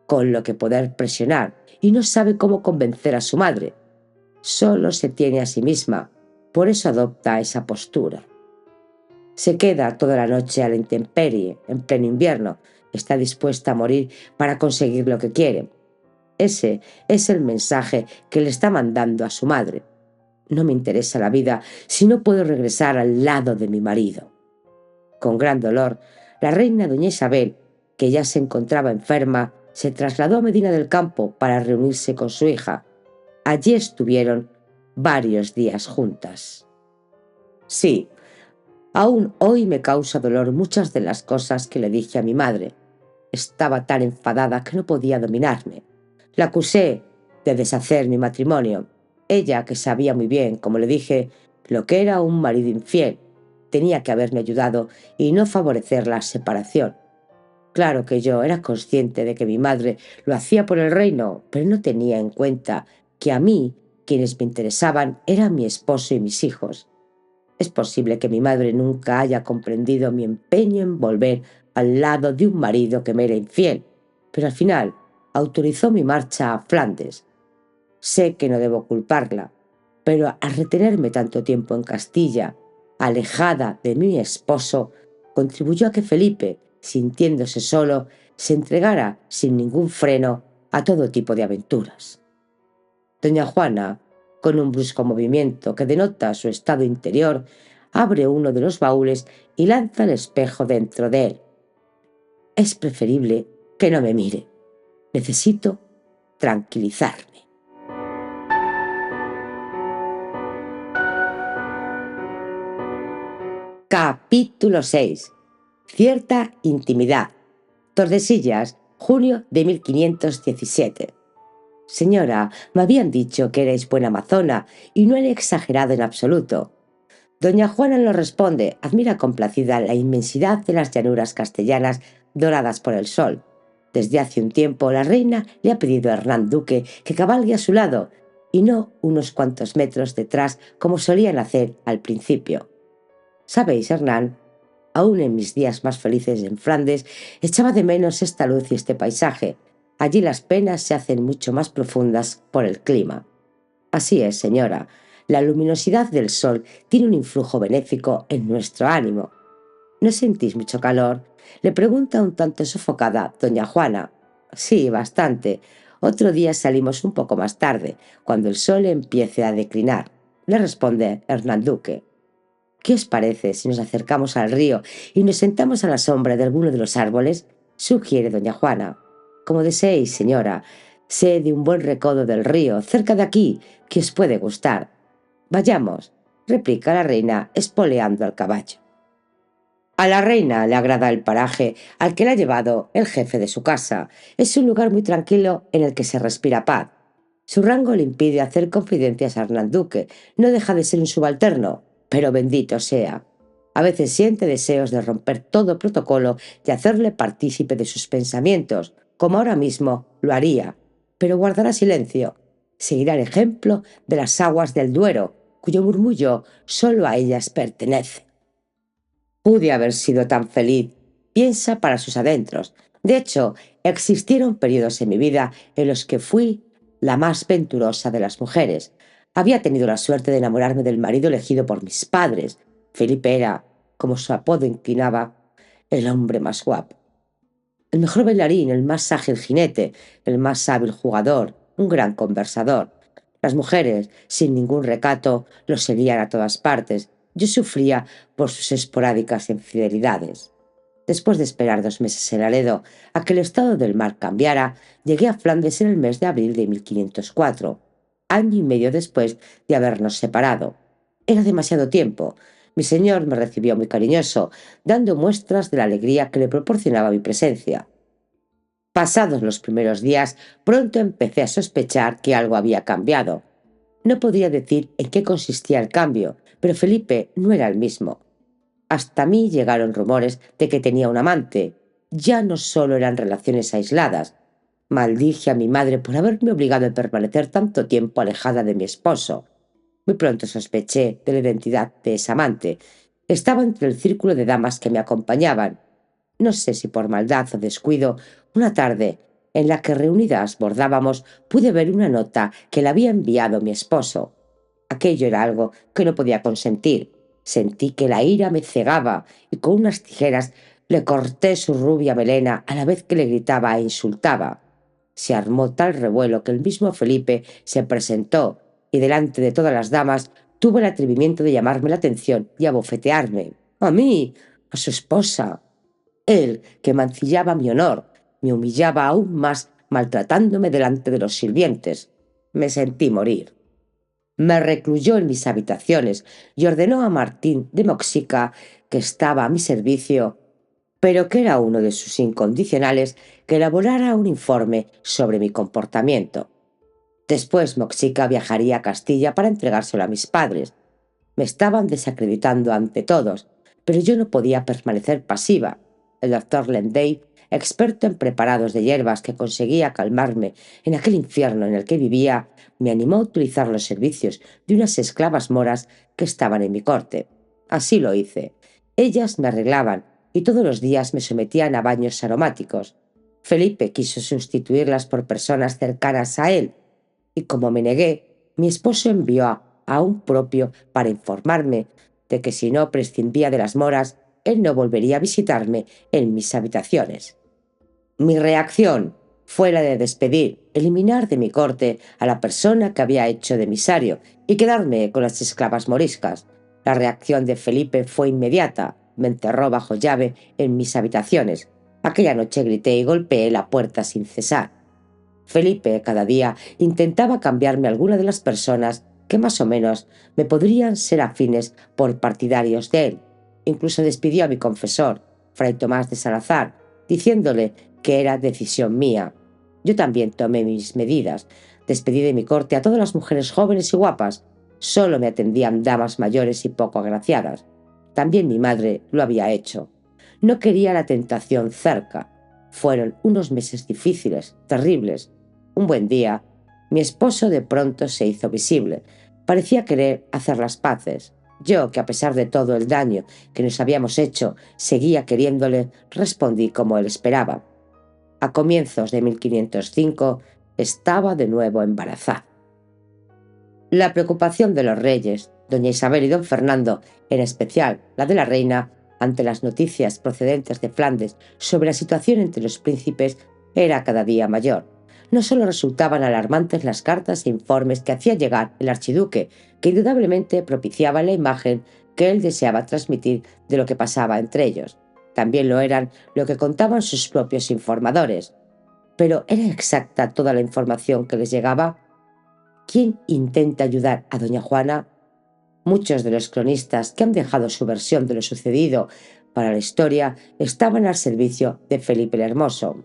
con lo que poder presionar y no sabe cómo convencer a su madre. Solo se tiene a sí misma, por eso adopta esa postura. Se queda toda la noche a la intemperie, en pleno invierno. Está dispuesta a morir para conseguir lo que quiere. Ese es el mensaje que le está mandando a su madre. No me interesa la vida si no puedo regresar al lado de mi marido. Con gran dolor, la reina doña Isabel, que ya se encontraba enferma, se trasladó a Medina del Campo para reunirse con su hija. Allí estuvieron varios días juntas. Sí, aún hoy me causa dolor muchas de las cosas que le dije a mi madre. Estaba tan enfadada que no podía dominarme. La acusé de deshacer mi matrimonio. Ella, que sabía muy bien, como le dije, lo que era un marido infiel, tenía que haberme ayudado y no favorecer la separación. Claro que yo era consciente de que mi madre lo hacía por el reino, pero no tenía en cuenta que a mí, quienes me interesaban, eran mi esposo y mis hijos. Es posible que mi madre nunca haya comprendido mi empeño en volver al lado de un marido que me era infiel, pero al final autorizó mi marcha a Flandes. Sé que no debo culparla, pero al retenerme tanto tiempo en Castilla, alejada de mi esposo, contribuyó a que Felipe, sintiéndose solo, se entregara sin ningún freno a todo tipo de aventuras. Doña Juana, con un brusco movimiento que denota su estado interior, abre uno de los baúles y lanza el espejo dentro de él. Es preferible que no me mire. Necesito tranquilizarme. Capítulo 6. Cierta intimidad. Tordesillas, junio de 1517. Señora, me habían dicho que erais buena amazona y no he exagerado en absoluto. Doña Juana nos responde, admira complacida la inmensidad de las llanuras castellanas doradas por el sol. Desde hace un tiempo la reina le ha pedido a Hernán Duque que cabalgue a su lado, y no unos cuantos metros detrás como solían hacer al principio. ¿Sabéis, Hernán? Aún en mis días más felices en Flandes, echaba de menos esta luz y este paisaje. Allí las penas se hacen mucho más profundas por el clima. Así es, señora. La luminosidad del sol tiene un influjo benéfico en nuestro ánimo. ¿No sentís mucho calor? Le pregunta un tanto sofocada doña Juana. Sí, bastante. Otro día salimos un poco más tarde, cuando el sol empiece a declinar, le responde Hernán Duque. ¿Qué os parece si nos acercamos al río y nos sentamos a la sombra de alguno de los árboles? Sugiere doña Juana. Como deseéis, señora. Sé de un buen recodo del río, cerca de aquí, que os puede gustar. Vayamos, replica la reina, espoleando al caballo. A la reina le agrada el paraje al que la ha llevado el jefe de su casa. Es un lugar muy tranquilo en el que se respira paz. Su rango le impide hacer confidencias a Hernán Duque. No deja de ser un subalterno, pero bendito sea. A veces siente deseos de romper todo protocolo y hacerle partícipe de sus pensamientos, como ahora mismo lo haría, pero guardará silencio. Seguirá el ejemplo de las aguas del Duero, cuyo murmullo solo a ellas pertenece. Pude haber sido tan feliz, piensa para sus adentros. De hecho, existieron periodos en mi vida en los que fui la más venturosa de las mujeres. Había tenido la suerte de enamorarme del marido elegido por mis padres. Felipe era, como su apodo inclinaba, el hombre más guapo. El mejor bailarín, el más ágil jinete, el más hábil jugador, un gran conversador. Las mujeres, sin ningún recato, lo seguían a todas partes. Yo sufría por sus esporádicas infidelidades. Después de esperar 2 meses en Laredo a que el estado del mar cambiara, llegué a Flandes en el mes de abril de 1504, año y medio después de habernos separado. Era demasiado tiempo. Mi señor me recibió muy cariñoso, dando muestras de la alegría que le proporcionaba mi presencia. Pasados los primeros días, pronto empecé a sospechar que algo había cambiado. No podía decir en qué consistía el cambio, pero Felipe no era el mismo. Hasta mí llegaron rumores de que tenía un amante. Ya no solo eran relaciones aisladas. Maldije a mi madre por haberme obligado a permanecer tanto tiempo alejada de mi esposo. Muy pronto sospeché de la identidad de esa amante. Estaba entre el círculo de damas que me acompañaban. No sé si por maldad o descuido, una tarde en la que reunidas bordábamos, pude ver una nota que le había enviado mi esposo. Aquello era algo que no podía consentir. Sentí que la ira me cegaba y con unas tijeras le corté su rubia melena a la vez que le gritaba e insultaba. Se armó tal revuelo que el mismo Felipe se presentó y delante de todas las damas tuvo el atrevimiento de llamarme la atención y abofetearme. A mí, a su esposa. Él, que mancillaba mi honor, me humillaba aún más maltratándome delante de los sirvientes. Me sentí morir. Me recluyó en mis habitaciones y ordenó a Martín de Moxica, que estaba a mi servicio, pero que era uno de sus incondicionales, que elaborara un informe sobre mi comportamiento. Después Moxica viajaría a Castilla para entregárselo a mis padres. Me estaban desacreditando ante todos, pero yo no podía permanecer pasiva. El doctor Lenday, experto en preparados de hierbas que conseguía calmarme en aquel infierno en el que vivía, me animó a utilizar los servicios de unas esclavas moras que estaban en mi corte. Así lo hice. Ellas me arreglaban y todos los días me sometían a baños aromáticos. Felipe quiso sustituirlas por personas cercanas a él, y como me negué, mi esposo envió a un propio para informarme de que si no prescindía de las moras, él no volvería a visitarme en mis habitaciones. Mi reacción fue la de despedir, eliminar de mi corte a la persona que había hecho de emisario y quedarme con las esclavas moriscas. La reacción de Felipe fue inmediata. Me encerró bajo llave en mis habitaciones. Aquella noche grité y golpeé la puerta sin cesar. Felipe cada día intentaba cambiarme alguna de las personas que más o menos me podrían ser afines por partidarios de él. Incluso despidió a mi confesor, fray Tomás de Salazar, diciéndole que era decisión mía. Yo también tomé mis medidas. Despedí de mi corte a todas las mujeres jóvenes y guapas. Solo me atendían damas mayores y poco agraciadas. También mi madre lo había hecho. No quería la tentación cerca. Fueron unos meses difíciles, terribles. Un buen día, mi esposo de pronto se hizo visible. Parecía querer hacer las paces. Yo, que a pesar de todo el daño que nos habíamos hecho, seguía queriéndole, respondí como él esperaba. A comienzos de 1505 estaba de nuevo embarazada. La preocupación de los reyes, doña Isabel y don Fernando, en especial la de la reina, ante las noticias procedentes de Flandes sobre la situación entre los príncipes, era cada día mayor. No solo resultaban alarmantes las cartas e informes que hacía llegar el archiduque, que indudablemente propiciaban la imagen que él deseaba transmitir de lo que pasaba entre ellos. También lo eran lo que contaban sus propios informadores. Pero ¿era exacta toda la información que les llegaba? ¿Quién intenta ayudar a doña Juana? Muchos de los cronistas que han dejado su versión de lo sucedido para la historia estaban al servicio de Felipe el Hermoso.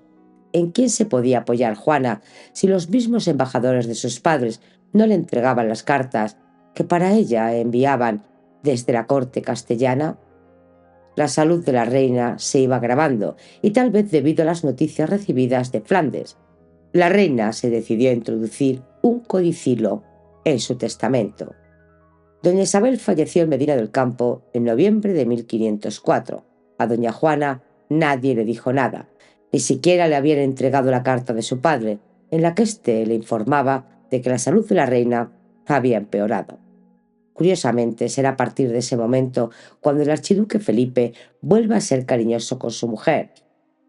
¿En quién se podía apoyar Juana si los mismos embajadores de sus padres no le entregaban las cartas que para ella enviaban desde la corte castellana? La salud de la reina se iba agravando, y tal vez debido a las noticias recibidas de Flandes. La reina se decidió a introducir un codicilo en su testamento. Doña Isabel falleció en Medina del Campo en noviembre de 1504. A doña Juana nadie le dijo nada, ni siquiera le habían entregado la carta de su padre, en la que éste le informaba de que la salud de la reina había empeorado. Curiosamente, será a partir de ese momento cuando el archiduque Felipe vuelve a ser cariñoso con su mujer.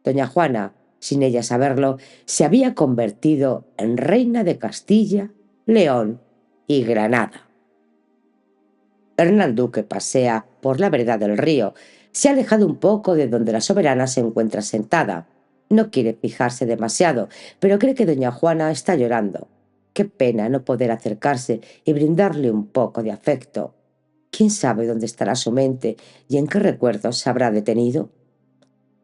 Doña Juana, sin ella saberlo, se había convertido en reina de Castilla, León y Granada. Hernán Duque pasea por la vereda del río. Se ha alejado un poco de donde la soberana se encuentra sentada. No quiere fijarse demasiado, pero cree que doña Juana está llorando. Qué pena no poder acercarse y brindarle un poco de afecto. ¿Quién sabe dónde estará su mente y en qué recuerdos se habrá detenido?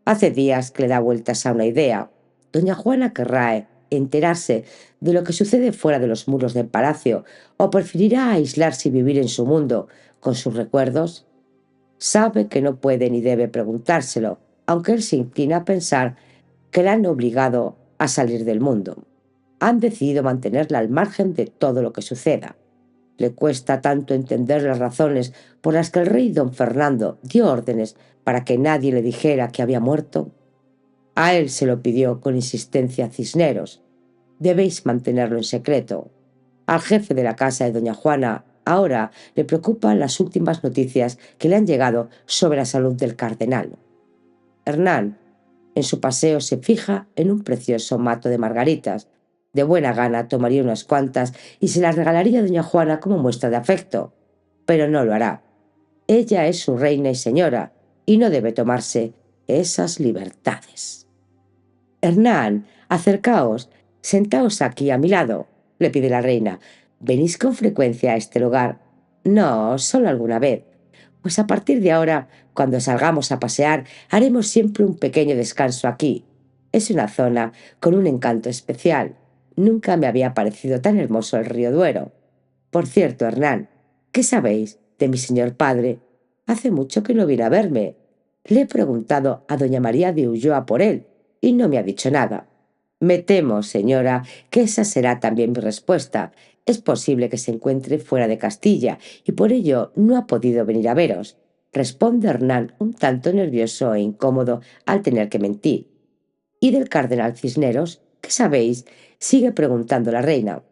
Hace días que le da vueltas a una idea. Doña Juana querrá enterarse de lo que sucede fuera de los muros del palacio, o preferirá aislarse y vivir en su mundo, con sus recuerdos. Sabe que no puede ni debe preguntárselo, aunque él se inclina a pensar que la han obligado a salir del mundo. Han decidido mantenerla al margen de todo lo que suceda. Le cuesta tanto entender las razones por las que el rey don Fernando dio órdenes para que nadie le dijera que había muerto. A él se lo pidió con insistencia Cisneros. Debéis mantenerlo en secreto. Al jefe de la casa de doña Juana ahora le preocupan las últimas noticias que le han llegado sobre la salud del cardenal. Hernán, en su paseo, se fija en un precioso mato de margaritas. De buena gana tomaría unas cuantas y se las regalaría a doña Juana como muestra de afecto. Pero no lo hará. Ella es su reina y señora, y no debe tomarse esas libertades. Hernán, acercaos, sentaos aquí a mi lado, le pide la reina. ¿Venís con frecuencia a este lugar? No, solo alguna vez. Pues a partir de ahora, cuando salgamos a pasear, haremos siempre un pequeño descanso aquí. Es una zona con un encanto especial. Nunca me había parecido tan hermoso el río Duero. Por cierto, Hernán, ¿qué sabéis de mi señor padre? Hace mucho que no viene a verme. Le he preguntado a doña María de Ulloa por él, y no me ha dicho nada. Me temo, señora, que esa será también mi respuesta. Es posible que se encuentre fuera de Castilla, y por ello no ha podido venir a veros, responde Hernán, un tanto nervioso e incómodo al tener que mentir. ¿Y del cardenal Cisneros? ¿Qué sabéis? Sigue preguntando la reina.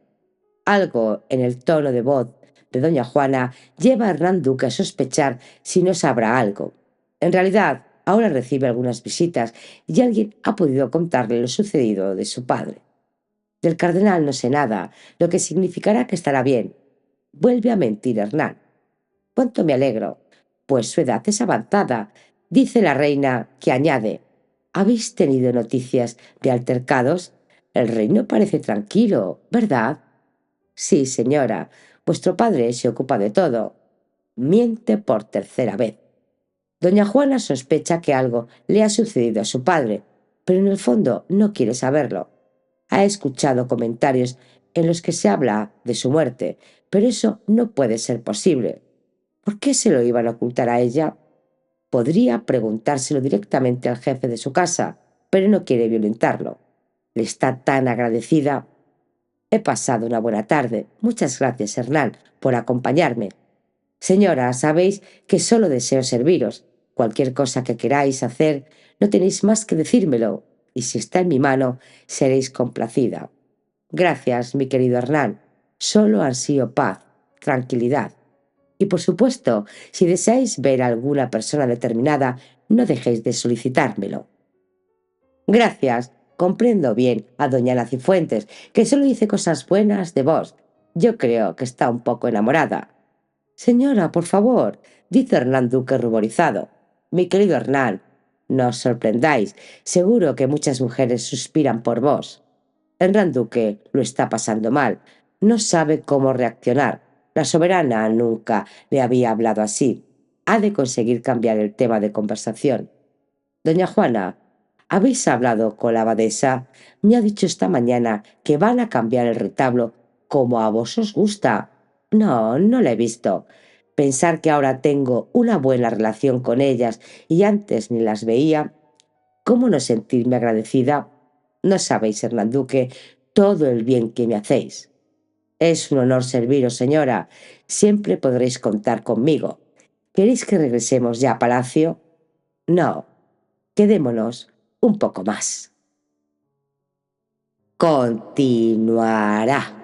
Algo en el tono de voz de doña Juana lleva a Hernán Duque a sospechar si no sabrá algo. En realidad, ahora recibe algunas visitas y alguien ha podido contarle lo sucedido de su padre. Del cardenal no sé nada, lo que significará que estará bien. Vuelve a mentir Hernán. Cuánto me alegro, pues su edad es avanzada. Dice la reina, que añade: ¿habéis tenido noticias de altercados? El reino parece tranquilo, ¿verdad? Sí, señora, vuestro padre se ocupa de todo. Miente por tercera vez. Doña Juana sospecha que algo le ha sucedido a su padre, pero en el fondo no quiere saberlo. Ha escuchado comentarios en los que se habla de su muerte, pero eso no puede ser posible. ¿Por qué se lo iban a ocultar a ella? Podría preguntárselo directamente al jefe de su casa, pero no quiere violentarlo. Le está tan agradecida. He pasado una buena tarde. Muchas gracias, Hernán, por acompañarme. Señora, sabéis que solo deseo serviros. Cualquier cosa que queráis hacer, no tenéis más que decírmelo, y si está en mi mano, seréis complacida. Gracias, mi querido Hernán. Solo ansío paz, tranquilidad. Y por supuesto, si deseáis ver a alguna persona determinada, no dejéis de solicitármelo. Gracias. Comprendo bien a doña Ana Cifuentes, que solo dice cosas buenas de vos. Yo creo que está un poco enamorada. Señora, por favor, dice Hernán Duque ruborizado. Mi querido Hernán, no os sorprendáis. Seguro que muchas mujeres suspiran por vos. Hernán Duque lo está pasando mal. No sabe cómo reaccionar. La soberana nunca le había hablado así. Ha de conseguir cambiar el tema de conversación. Doña Juana, ¿habéis hablado con la abadesa? Me ha dicho esta mañana que van a cambiar el retablo como a vos os gusta. No, no la he visto. Pensar que ahora tengo una buena relación con ellas y antes ni las veía. ¿Cómo no sentirme agradecida? No sabéis, Hernán Duque, todo el bien que me hacéis. Es un honor serviros, señora. Siempre podréis contar conmigo. ¿Queréis que regresemos ya a palacio? No, quedémonos un poco más. Continuará.